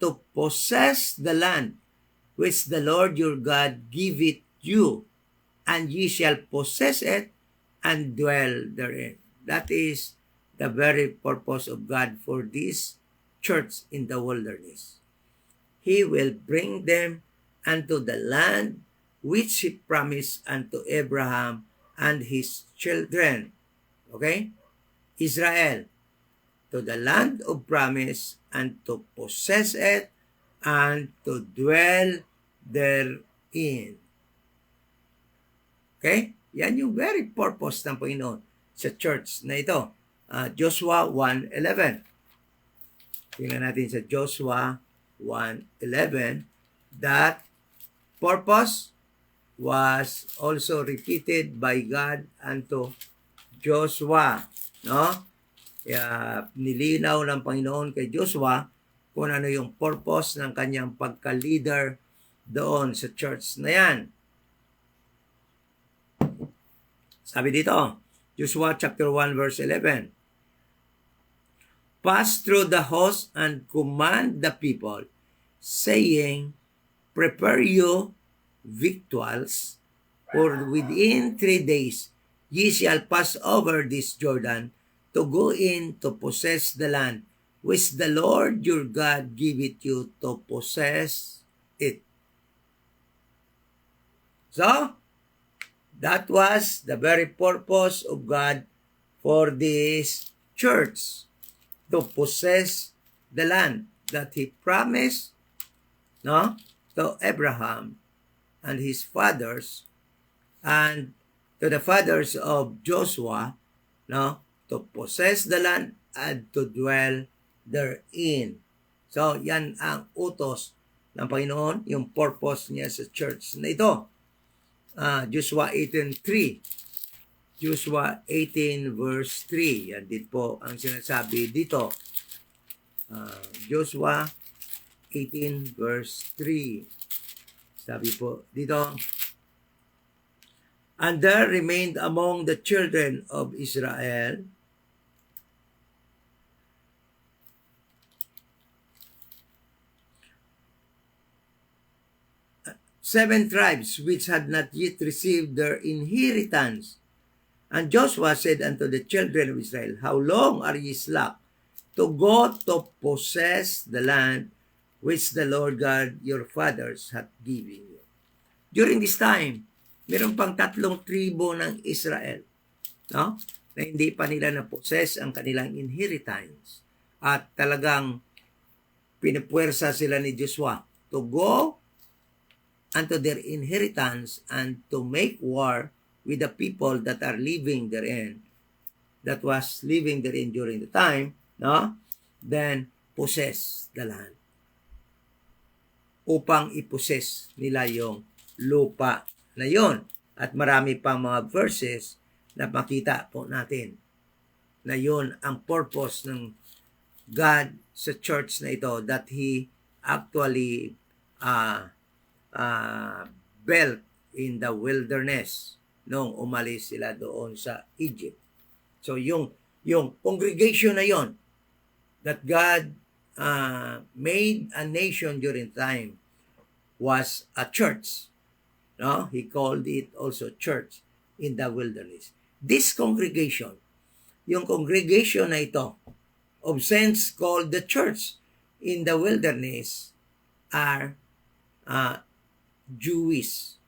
to possess the land which the Lord your God giveth you, and ye shall possess it and dwell therein. That is the very purpose of God for this church in the wilderness. He will bring them unto the land which he promised unto Abraham and his children. Okay? Israel. To the land of promise and to possess it and to dwell therein. Okay? Yan yung very purpose ng Panginoon sa church na ito. Joshua 1:11. Tingnan natin sa Joshua 1:11. That purpose was also repeated by God unto Joshua. No? Kaya nilinaw ng Panginoon kay Joshua kung ano yung purpose ng kanyang pagka-leader doon sa church na yan. Sabi dito, Joshua chapter 1 verse 11. Pass through the host and command the people, saying, prepare you victuals, for within 3 days ye shall pass over this Jordan to go in to possess the land which the Lord your God giveth you to possess it. So, that was the very purpose of God for this church, to possess the land that He promised, no, to Abraham and his fathers, and to the fathers of Joshua, no, to possess the land and to dwell therein. So, yan ang utos ng Panginoon, yung purpose niya sa church na ito. Joshua 18:3. Joshua 18 verse 3. Yan din po ang sinasabi dito. Joshua 18 verse 3. Sabi po dito, And there remained among the children of Israel 7 tribes which had not yet received their inheritance. And Joshua said unto the children of Israel, How long are ye slack to go to possess the land which the Lord God your fathers hath given you? During this time, meron pang 3 tribo ng Israel, no? Na hindi pa nila na-possess ang kanilang inheritance. At talagang pinupuwersa sila ni Joshua to go unto their inheritance and to make war with the people that are living therein, that was living therein during the time, no? Then possess the land. Upang i-possess nila yung lupa na yon. At marami pang mga verses na makita po natin na yon ang purpose ng God sa church na ito, that He actually built in the wilderness nung umalis sila doon sa Egypt. So yung congregation na yon that God made a nation during time was a church. No? He called it also church in the wilderness. This congregation, yung congregation na ito, of saints called the church in the wilderness, are Jewish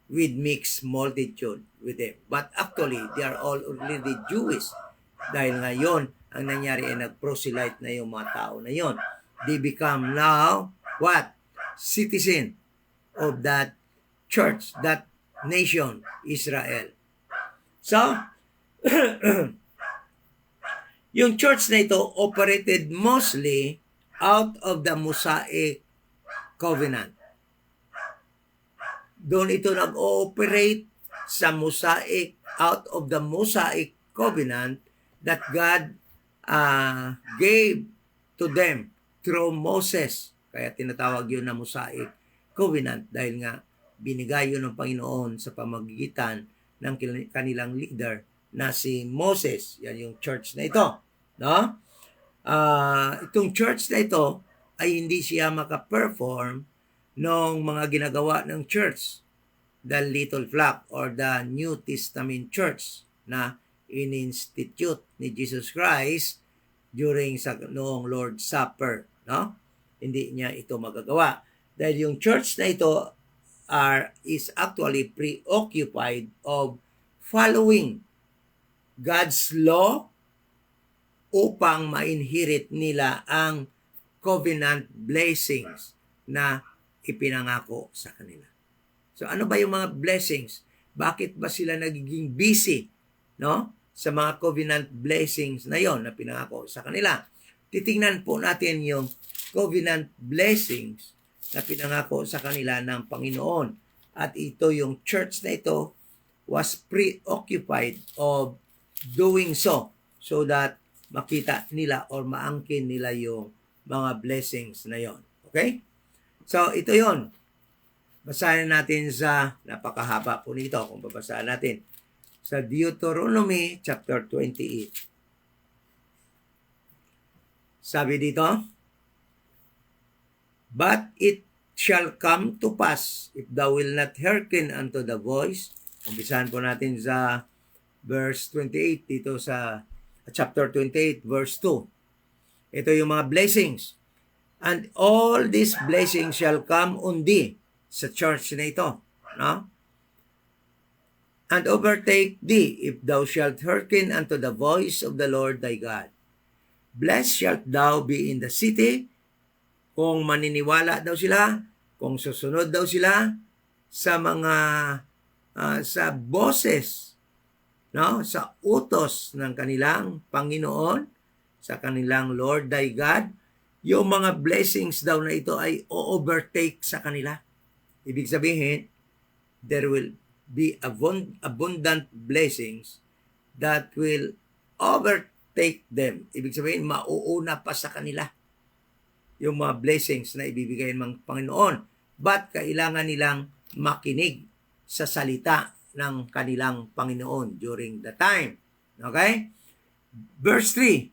with mixed multitude with them. But actually, they are all already Jewish. Dahil ngayon, ang nangyari ay nag-proselyte na yung mga tao na yon. They become now, what? Citizen of that church, that nation, Israel. So, yung church na ito operated mostly out of the Mosaic Covenant. Doon ito nag-ooperate sa Mosaic, out of the Mosaic Covenant that God gave to them through Moses. Kaya tinatawag yun na Mosaic Covenant dahil nga binigay yun ng Panginoon sa pamagitan ng kanilang leader na si Moses. Yan yung church na ito. No? Itong church na ito ay hindi siya makaperform ng mga ginagawa ng church, the Little Flock or the New Testament church na in-institute ni Jesus Christ during sa noong Lord's Supper. No? Hindi niya ito magagawa. Dahil yung church na ito is actually preoccupied of following God's law upang ma-inherit nila ang covenant blessings na ipinangako sa kanila. So ano ba yung mga blessings? Bakit ba sila nagiging busy, no? Sa mga covenant blessings na yon na pinangako sa kanila. Titingnan po natin yung covenant blessings na pinangako sa kanila ng Panginoon. At ito yung church na ito was preoccupied of doing so that makita nila or maangkin nila yung mga blessings na yon. Okay? So, ito yon. Basahin natin sa, napakahaba po nito kung babasahin natin, sa Deuteronomy chapter 28. Sabi dito, But it shall come to pass, if thou will not hearken unto the voice. Umpisahan po natin sa verse 28 dito sa chapter 28, verse 2. Ito yung mga blessings. And all these blessings shall come on thee, sa church na ito. No? And overtake thee, if thou shalt hearken unto the voice of the Lord thy God. Blessed shalt thou be in the city, kung maniniwala daw sila, kung susunod daw sila sa mga sa boses, no, sa utos ng kanilang Panginoon, sa kanilang Lord thy God, yung mga blessings daw na ito ay o-overtake sa kanila. Ibig sabihin, there will be abundant blessings that will overtake them. Ibig sabihin, mauuna pa sa kanila yung mga blessings na ibibigay ng Panginoon. But kailangan nilang makinig sa salita ng kanilang Panginoon during the time. Okay? Verse 3,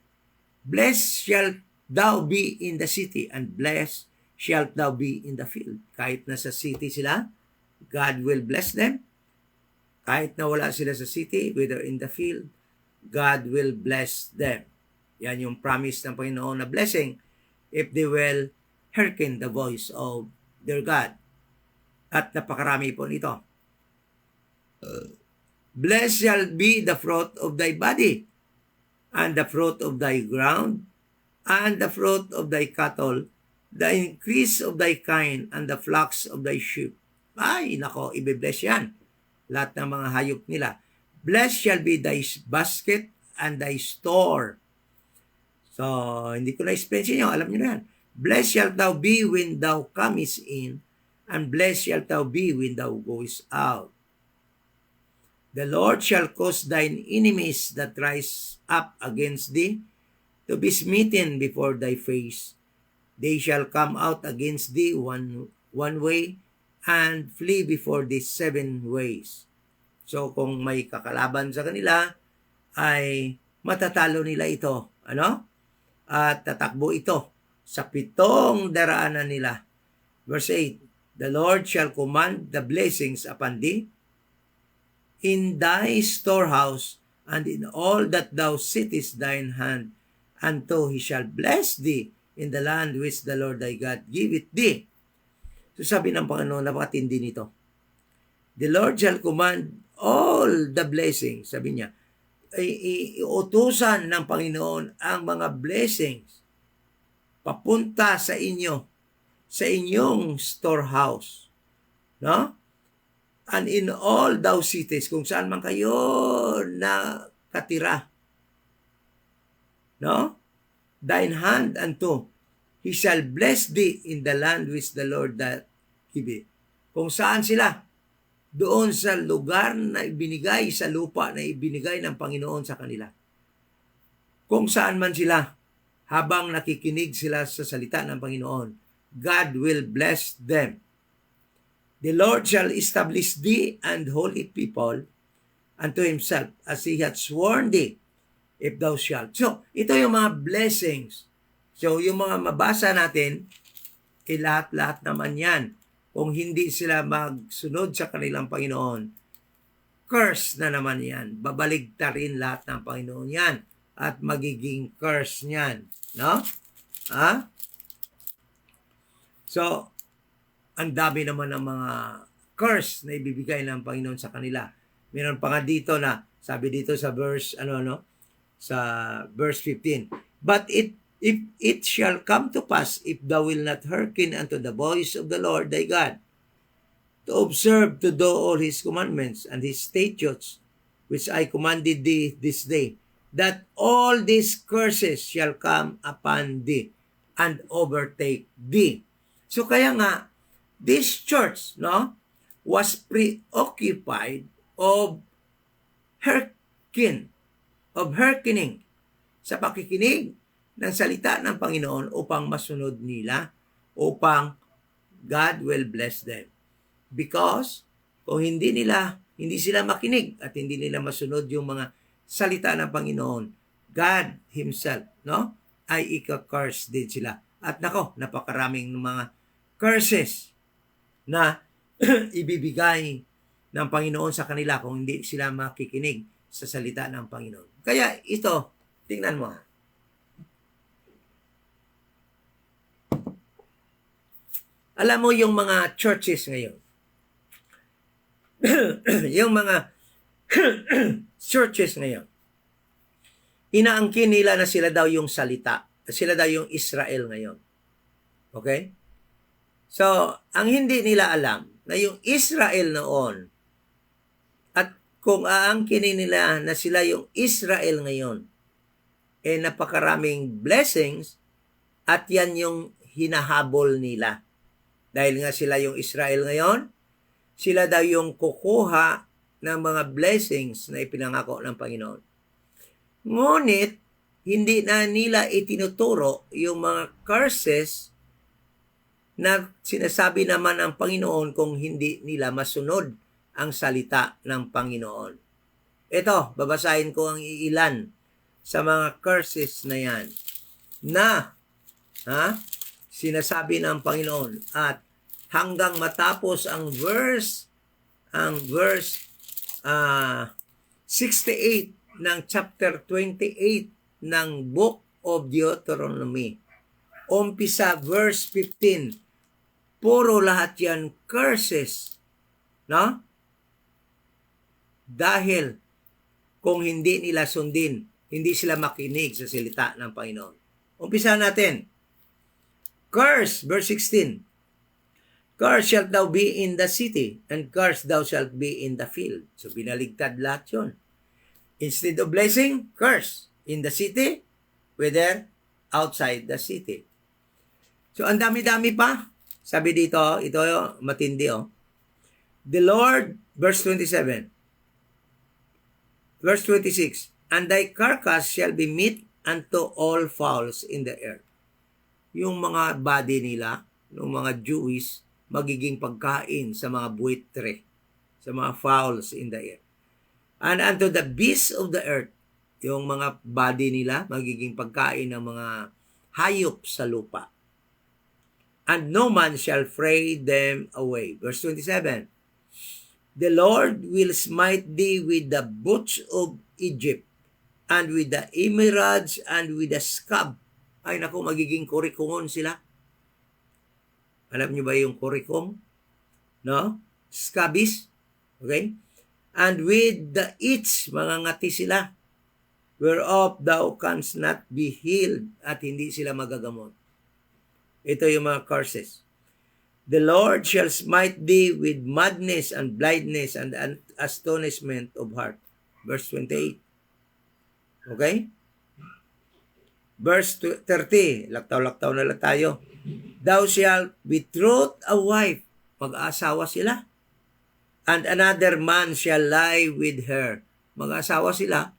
blessed shalt thou be in the city, and blessed shalt thou be in the field. Kahit na sa city sila, God will bless them. Kahit na wala sila sa city, whether in the field, God will bless them. Yan yung promise ng Panginoon na blessing if they will hearken the voice of their God. At napakarami po nito. Blessed shall be the fruit of thy body, and the fruit of thy ground, and the fruit of thy cattle, the increase of thy kind, and the flocks of thy sheep. Ay, nako, ibibless yan. Lahat ng mga hayop nila. Blessed shall be thy basket and thy store. So, hindi ko na-explain sa inyo. Alam niyo na yan. Blessed shalt thou be when thou comest in, and blessed shalt thou be when thou goest out. The Lord shall cause thine enemies that rise up against thee to be smitten before thy face. They shall come out against thee one way, and flee before thee 7 ways. So, kung may kakalaban sa kanila, ay matatalo nila ito. Ano? At tatakbo ito sa 7 daraanan nila. Verse 8, the Lord shall command the blessings upon thee in thy storehouse, and in all that thou sittest thine hand, unto he shall bless thee in the land which the Lord thy God giveth thee. So sabi ng Panginoon, napakatindi nito. The Lord shall command all the blessings, sabi niya, iutusan ng Panginoon ang mga blessings papunta sa inyo, sa inyong storehouse. No? And in all thou cities, kung saan man kayo nakatira. No? Thine hand unto, he shall bless thee in the land which the Lord that give. Kung saan sila? Doon sa lugar na ibinigay, sa lupa na ibinigay ng Panginoon sa kanila. Kung saan man sila, habang nakikinig sila sa salita ng Panginoon, God will bless them. The Lord shall establish thee and holy people unto himself, as he hath sworn thee, if thou shalt. So, ito yung mga blessings. So, yung mga mabasa natin, lahat-lahat naman yan. Kung hindi sila magsunod sa kanilang Panginoon, curse na naman yan. Babaligtarin lahat ng Panginoon yan. At magiging curse niyan. No? Ha? So, ang dami naman ng mga curse na ibibigay ng Panginoon sa kanila. Meron pa nga dito na, sabi dito sa verse, sa verse 15, but if it shall come to pass, if thou will not hearken unto the voice of the Lord thy God, to observe to do all his commandments and his statutes, which I commanded thee this day, that all these curses shall come upon thee and overtake thee. So kaya nga, this church, no, was preoccupied of hearkening, sa pakikinig ng salita ng Panginoon upang masunod nila, upang God will bless them. Because kung hindi sila makinig at hindi nila masunod yung mga salita ng Panginoon, God Himself, no, ay ika-curse din sila. At nako, napakaraming mga curses na ibibigay ng Panginoon sa kanila kung hindi sila makikinig sa salita ng Panginoon. Kaya ito, tingnan mo. Alam mo yung mga churches ngayon, yung mga churches ngayon, inaangkin nila na sila daw yung salita, sila daw yung Israel ngayon. Okay? So, ang hindi nila alam na yung Israel noon, at kung aangkinin nila na sila yung Israel ngayon, napakaraming blessings, at yan yung hinahabol nila. Dahil nga sila yung Israel ngayon, sila daw yung kukuha ng mga blessings na ipinangako ng Panginoon. Ngunit, hindi na nila itinuturo yung mga curses na sinasabi naman ng Panginoon kung hindi nila masunod ang salita ng Panginoon. Ito, babasahin ko ang iilan sa mga curses na yan na sinasabi ng Panginoon, at hanggang matapos ang verse 68 ng chapter 28 ng Book of Deuteronomy. Umpisa verse 15. Puro lahat yan curses. No? Dahil kung hindi nila sundin, hindi sila makinig sa salita ng Panginoon. Umpisa natin. Curse, verse 16. Cursed shalt thou be in the city, and cursed thou shalt be in the field. So, binaligtad lahat yun. Instead of blessing, curse. In the city, whether outside the city. So, ang dami-dami pa. Sabi dito, ito matindi, The Lord, verse 27. Verse 26. And thy carcass shall be meat unto all fowls in the earth. Yung mga body nila, yung mga Jewish, magiging pagkain sa mga buitre, sa mga fowls in the air. And unto the beasts of the earth, yung mga body nila, magiging pagkain ng mga hayop sa lupa. And no man shall fray them away. Verse 27. The Lord will smite thee with the boots of Egypt, and with the emeralds, and with the scab. Ay naku, magiging kurikungon sila. Alam niyo ba yung kurikum? No? Scabies. Okay? And with the itch, mga ngati sila, whereof thou canst not be healed, at hindi sila magagamot. Ito yung mga curses. The Lord shall smite thee with madness and blindness and astonishment of heart. Verse 28. Okay? Verse 30. Laktaw-laktaw na lang tayo. Thou shalt betroth a wife. Mag-aasawa sila. And another man shall lie with her. Mag-aasawa sila,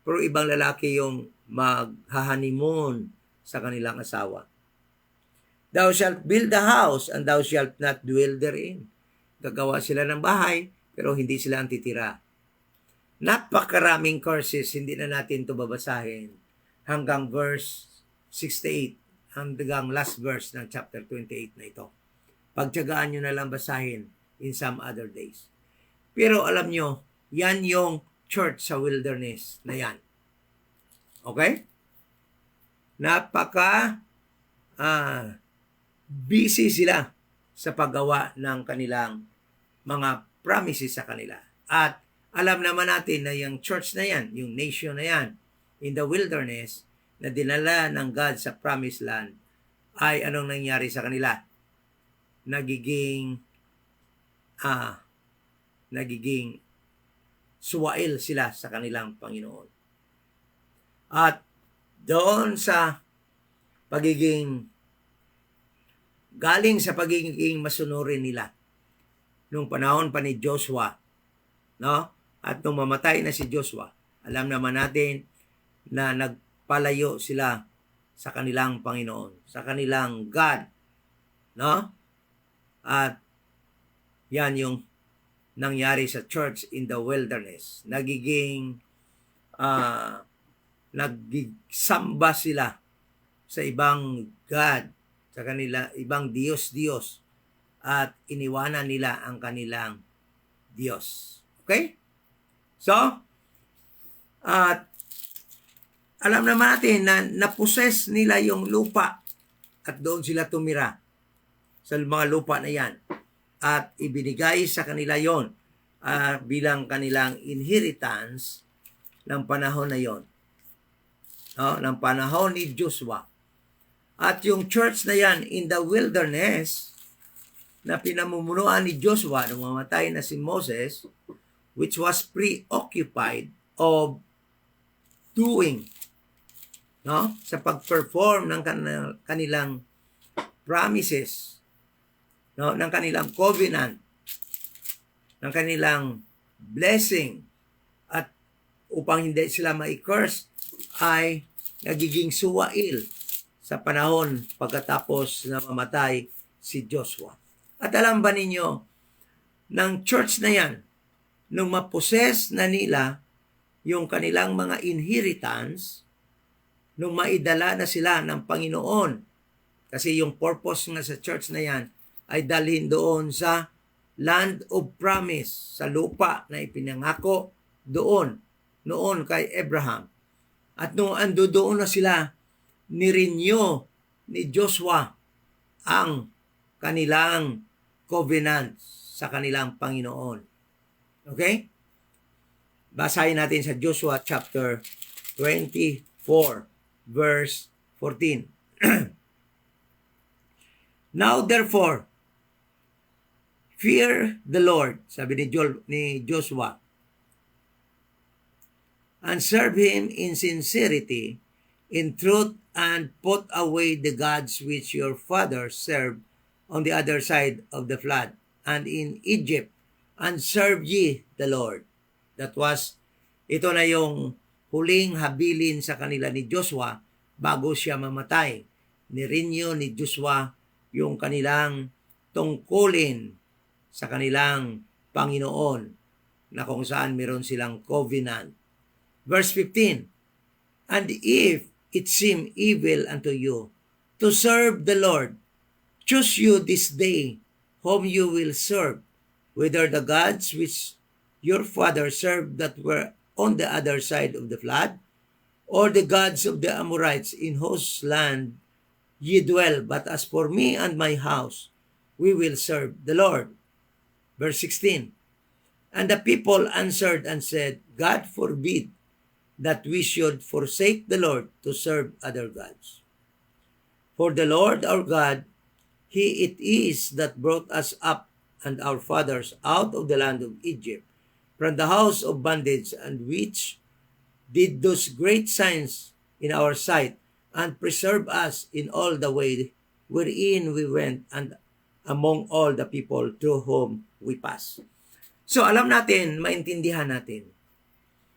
pero ibang lalaki yung mag-honeymoon sa kanilang asawa. Thou shalt build a house, and thou shalt not dwell therein. Gagawa sila ng bahay, pero hindi sila ang titira. Napakaraming curses, hindi na natin ito babasahin hanggang verse 68, hanggang last verse ng chapter 28 na ito. Pagtiyagaan nyo na lang basahin in some other days. Pero alam nyo, yan yung church sa wilderness na yan. Okay? Napaka busy sila sa paggawa ng kanilang mga promises sa kanila. At alam naman natin na yung church na yan, yung nation na yan, in the wilderness, na dinala ng God sa promised land, ay anong nangyari sa kanila? Nagiging suwail sila sa kanilang Panginoon. At doon sa galing sa pagiging masunurin nila nung panahon pa ni Joshua, no? At nung mamatay na si Joshua, alam naman natin na nagpalayo sila sa kanilang Panginoon, sa kanilang God, no? At yan yung nangyari sa church in the wilderness. Nagsamba sila sa ibang God, sa kanila ibang Diyos, at iniwanan nila ang kanilang Diyos. Okay? So, at alam naman natin na naposes nila yung lupa at doon sila tumira sa mga lupa na yan. At ibinigay sa kanila yon bilang kanilang inheritance ng panahon na yon. No? Ng panahon ni Joshua. At yung church na yan in the wilderness na pinamumunuan ni Joshua nung mamatay na si Moses, which was preoccupied of doing, no, sa pag-perform ng kanilang promises, no, ng kanilang covenant, ng kanilang blessing, at upang hindi sila ma-curse, ay nagiging suwail sa panahon pagkatapos na mamatay si Joshua. At alam ba ninyo, ng church na yan, nung maposes na nila yung kanilang mga inheritance, nung maidala na sila ng Panginoon. Kasi yung purpose nga sa church na yan ay dalhin doon sa land of promise, sa lupa na ipinangako doon, noon kay Abraham. At nung ando doon na sila, nirenew ni Joshua ang kanilang covenant sa kanilang Panginoon. Okay? Basahin natin sa Joshua chapter 24, verse 14. Now therefore, fear the Lord, sabi ni Joshua, and serve Him in sincerity, in truth, and put away the gods which your fathers served on the other side of the flood, and in Egypt, and serve ye the Lord. Ito na yung huling habilin sa kanila ni Joshua bago siya mamatay. Nirenew ni Joshua yung kanilang tungkulin sa kanilang Panginoon na kung saan meron silang covenant. Verse 15, and if it seem evil unto you to serve the Lord, choose you this day whom you will serve, whether the gods which your father served that were on the other side of the flood, or the gods of the Amorites in whose land ye dwell. But as for me and my house, we will serve the Lord. Verse 16, and the people answered and said, God forbid that we should forsake the Lord to serve other gods. For the Lord our God, He it is that brought us up and our fathers out of the land of Egypt, from the house of bondage, and which did those great signs in our sight, and preserve us in all the way wherein we went, and among all the people through whom we passed. So alam natin, maintindihan natin,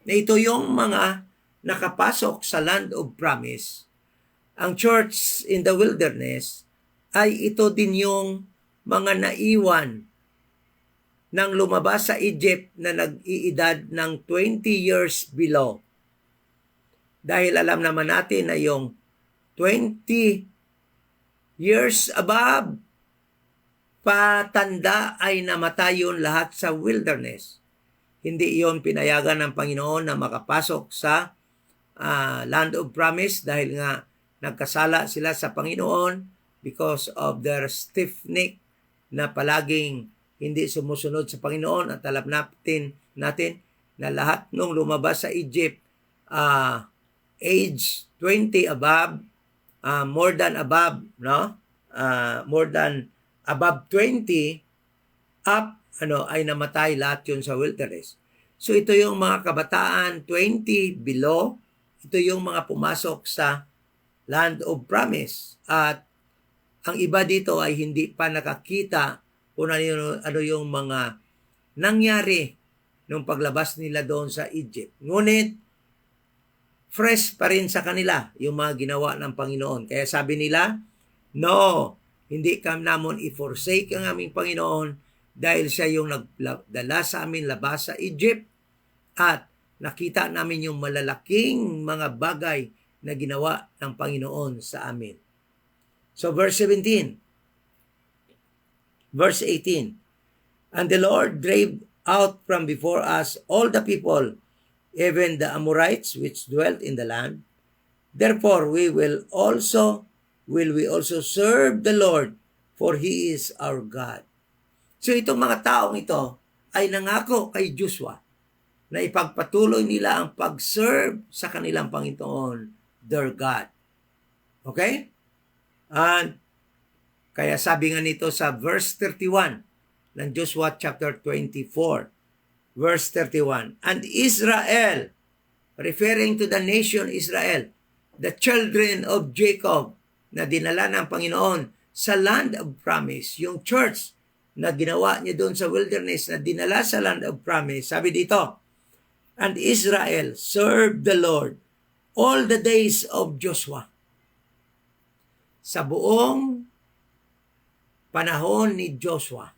na ito yung mga nakapasok sa land of promise. Ang church in the wilderness ay ito din yung mga naiwan nang lumabas sa Egypt na nag-iedad ng 20 years below. Dahil alam naman natin na yung 20 years above, patanda ay namatay yun lahat sa wilderness. Hindi iyon pinayagan ng Panginoon na makapasok sa land of promise dahil nga nagkasala sila sa Panginoon because of their stiff neck na palaging hindi sumusunod sa Panginoon. At alam natin na lahat nung lumabas sa Egypt, age 20 above, more than above, no? More than above 20 up, ay namatay lahat yun sa wilderness. So ito yung mga kabataan 20 below, ito yung mga pumasok sa land of promise. At ang iba dito ay hindi pa nakakita kung ano yung mga nangyari nung paglabas nila doon sa Egypt. Ngunit, fresh pa rin sa kanila yung mga ginawa ng Panginoon. Kaya sabi nila, no, hindi kami namon i-forsake ang aming Panginoon dahil siya yung nagdala sa amin labas sa Egypt at nakita namin yung malalaking mga bagay na ginawa ng Panginoon sa amin. So verse 17, verse 18, and the Lord drave out from before us all the people, even the Amorites which dwelt in the land. Therefore we also serve the Lord, for He is our God. So itong mga taong ito ay nangako kay Joshua na ipagpatuloy nila ang pag-serve sa kanilang Panginoon, their God. Okay? And kaya sabi nga nito sa verse 31 ng Joshua chapter 24, verse 31, and Israel, referring to the nation Israel, the children of Jacob, na dinala ng Panginoon sa land of promise, yung church na ginawa niya doon sa wilderness na dinala sa land of promise. Sabi dito, and Israel served the Lord all the days of Joshua. Sa buong panahon ni Joshua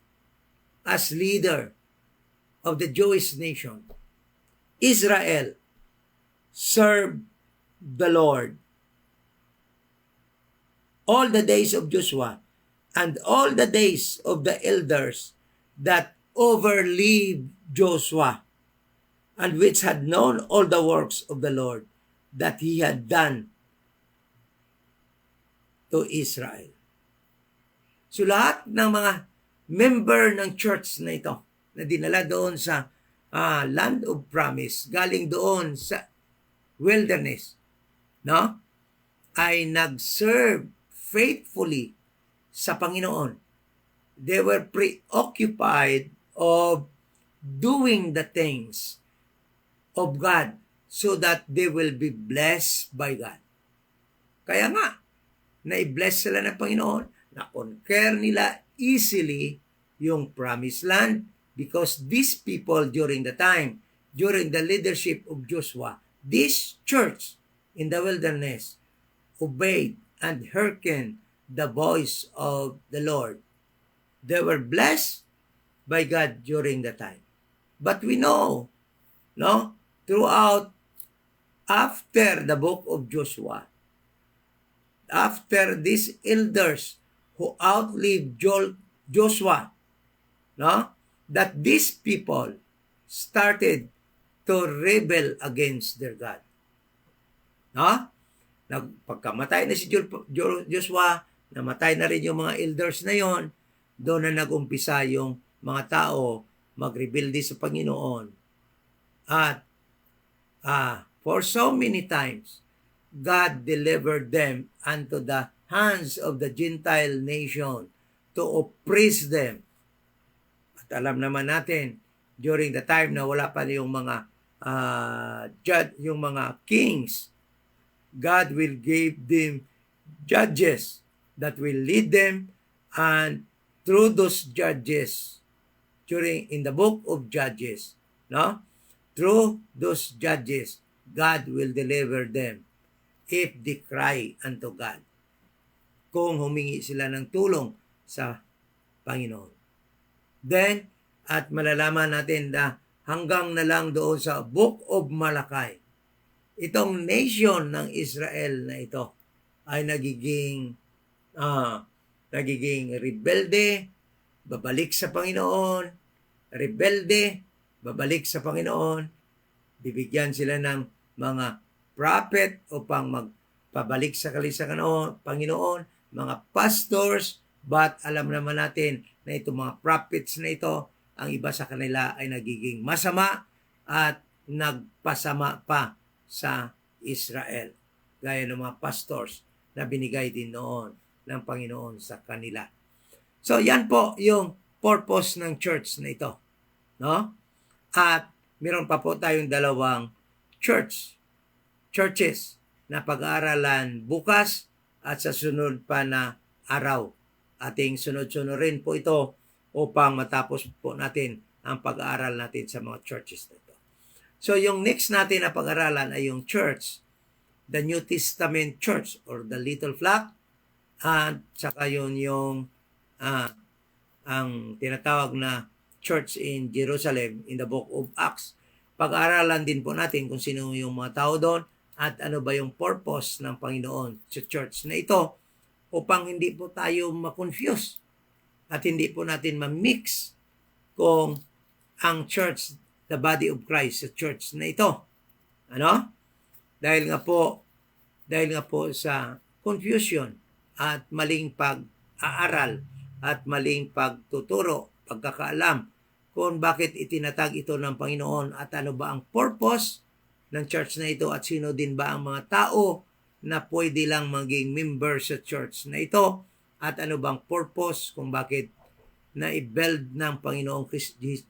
as leader, of the Jewish nation, Israel, served the Lord all the days of Joshua and all the days of the elders that overlived Joshua, and which had known all the works of the Lord that he had done to Israel. So lahat ng mga member ng church na ito, na dinala doon sa land of promise, galing doon sa wilderness, no? Ay nag-serve faithfully sa Panginoon. They were preoccupied of doing the things of God so that they will be blessed by God. Kaya nga, na-bless sila ng Panginoon, na-conquer nila easily yung promised land because these people during the time, during the leadership of Joshua, this church in the wilderness obeyed and hearkened the voice of the Lord. They were blessed by God during the time. But we know, no, throughout, after the book of Joshua, after these elders who outlived Joshua, no, that these people started to rebel against their God. No? Pagkamatay na si Joshua, namatay na rin yung mga elders na yon, doon na nag-umpisa yung mga tao magrebelde sa Panginoon. At for so many times, God delivered them unto the hands of the Gentile nation to oppress them. At alam naman natin, during the time na wala pa yung mga yung mga kings, God will give them judges that will lead them, and through those judges, in the book of Judges, no? Through those judges, God will deliver them if they cry unto God. Kung humingi sila ng tulong sa Panginoon. Then, at malalaman natin na hanggang na lang doon sa Book of Malachi, itong nation ng Israel na ito ay nagiging rebelde, babalik sa Panginoon, rebelde, babalik sa Panginoon, bibigyan sila ng mga prophet upang magpabalik sa Panginoon, mga pastors, but alam naman natin na itong mga prophets na ito, ang iba sa kanila ay nagiging masama at nagpasama pa sa Israel. Gaya ng mga pastors na binigay din noon ng Panginoon sa kanila. So yan po yung purpose ng church na ito. No? At meron pa po tayong dalawang churches na pag-aaralan bukas at sa sunod pa na araw. Ating sunod-sunod rin po ito upang matapos po natin ang pag-aaral natin sa mga churches na ito. So yung next natin na pag-aralan ay yung church, the New Testament church or the little flock, at saka yun yung ang tinatawag na church in Jerusalem in the book of Acts. Pag-aaralan din po natin kung sino yung mga tao doon at ano ba yung purpose ng Panginoon sa church na ito upang hindi po tayo ma-confuse at hindi po natin ma-mix kung ang church, the body of Christ, sa church na ito. Ano? Dahil nga po sa confusion at maling pag-aaral at maling pagtuturo, pagkakaalam kung bakit itinatag ito ng Panginoon at ano ba ang purpose ng church na ito at sino din ba ang mga tao na pwede lang maging member sa church na ito at ano bang purpose kung bakit na-build ng Panginoong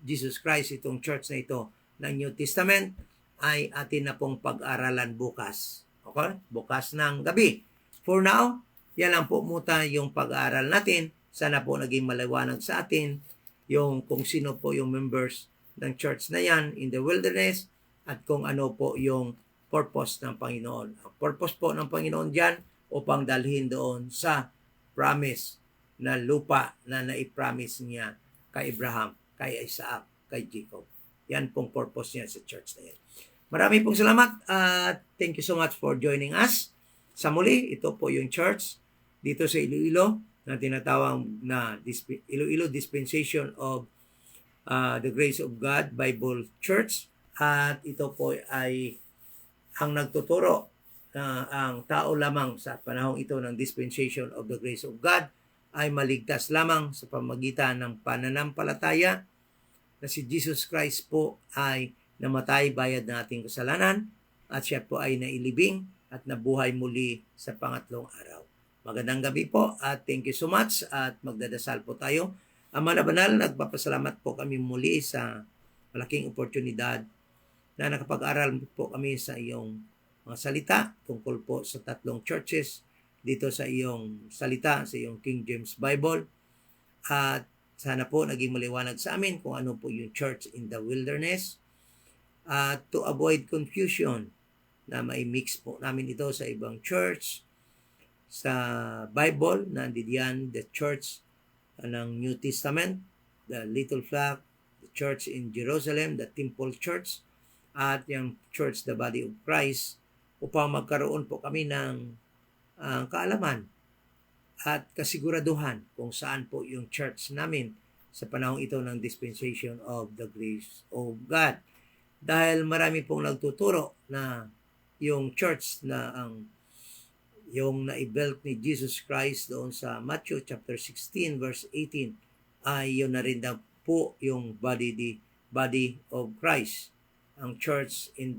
Jesus Christ itong church na ito ng New Testament ay atin na pong pag-aralan bukas. Okay? Bukas ng gabi. For now, yan lang po muna yung pag-aaral natin. Sana po naging maliwanag sa atin yung kung sino po yung members ng church na yan in the wilderness at kung ano po yung purpose ng Panginoon. Ang purpose po ng Panginoon dyan upang dalhin doon sa promise na lupa na naipromise niya kay Abraham, kay Isaac, kay Jacob. Yan pong purpose niya sa church na yan. Marami pong salamat at thank you so much for joining us. Sa muli, ito po yung church dito sa Iloilo na tinatawag na Iloilo Dispensation of the Grace of God Bible Church. At ito po ay ang nagtuturo na ang tao lamang sa panahong ito ng Dispensation of the Grace of God ay maligtas lamang sa pamagitan ng pananampalataya na si Jesus Christ po ay namatay bayad ng ating kasalanan at siya po ay nailibing at nabuhay muli sa pangatlong araw. Magandang gabi po at thank you so much at magdadasal po tayo. Ama na banal, nagpapasalamat po kami muli sa malaking oportunidad na nakapag-aral po kami sa iyong mga salita tungkol po sa 3 churches dito sa iyong salita, sa iyong King James Bible. At sana po naging maliwanag sa amin kung ano po yung church in the wilderness. At to avoid confusion na may mix po namin ito sa ibang church. Sa Bible, nandiyan the church ng New Testament, the Little Flock, the church in Jerusalem, the Temple Church, at yung church, the Body of Christ, upang magkaroon po kami ng kaalaman at kasiguraduhan kung saan po yung church namin sa panahong ito ng Dispensation of the Grace of God. Dahil marami pong nagtuturo na yung church na yung na-built ni Jesus Christ doon sa Matthew chapter 16 verse 18 ay yun na rin daw po yung body of Christ, ang church in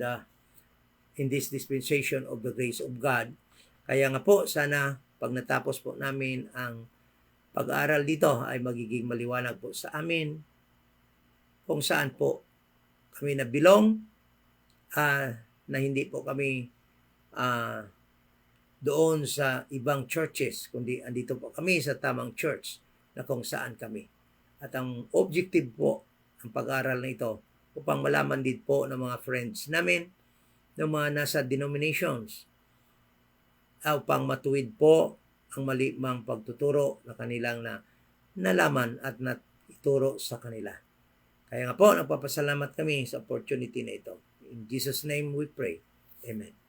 this dispensation of the grace of God. Kaya nga po, sana pag natapos po namin ang pag-aaral dito ay magiging maliwanag po sa amin kung saan po kami nabilong, na hindi po kami doon sa ibang churches, kundi andito po kami sa tamang church na kung saan kami. At ang objective po ng pag-aaral na ito upang malaman din po ng mga friends namin ng mga nasa denominations upang matuwid po ang malimang pagtuturo na kanilang nalaman at natuturo sa kanila. Kaya nga po, nagpapasalamat kami sa opportunity na ito. In Jesus' name we pray. Amen.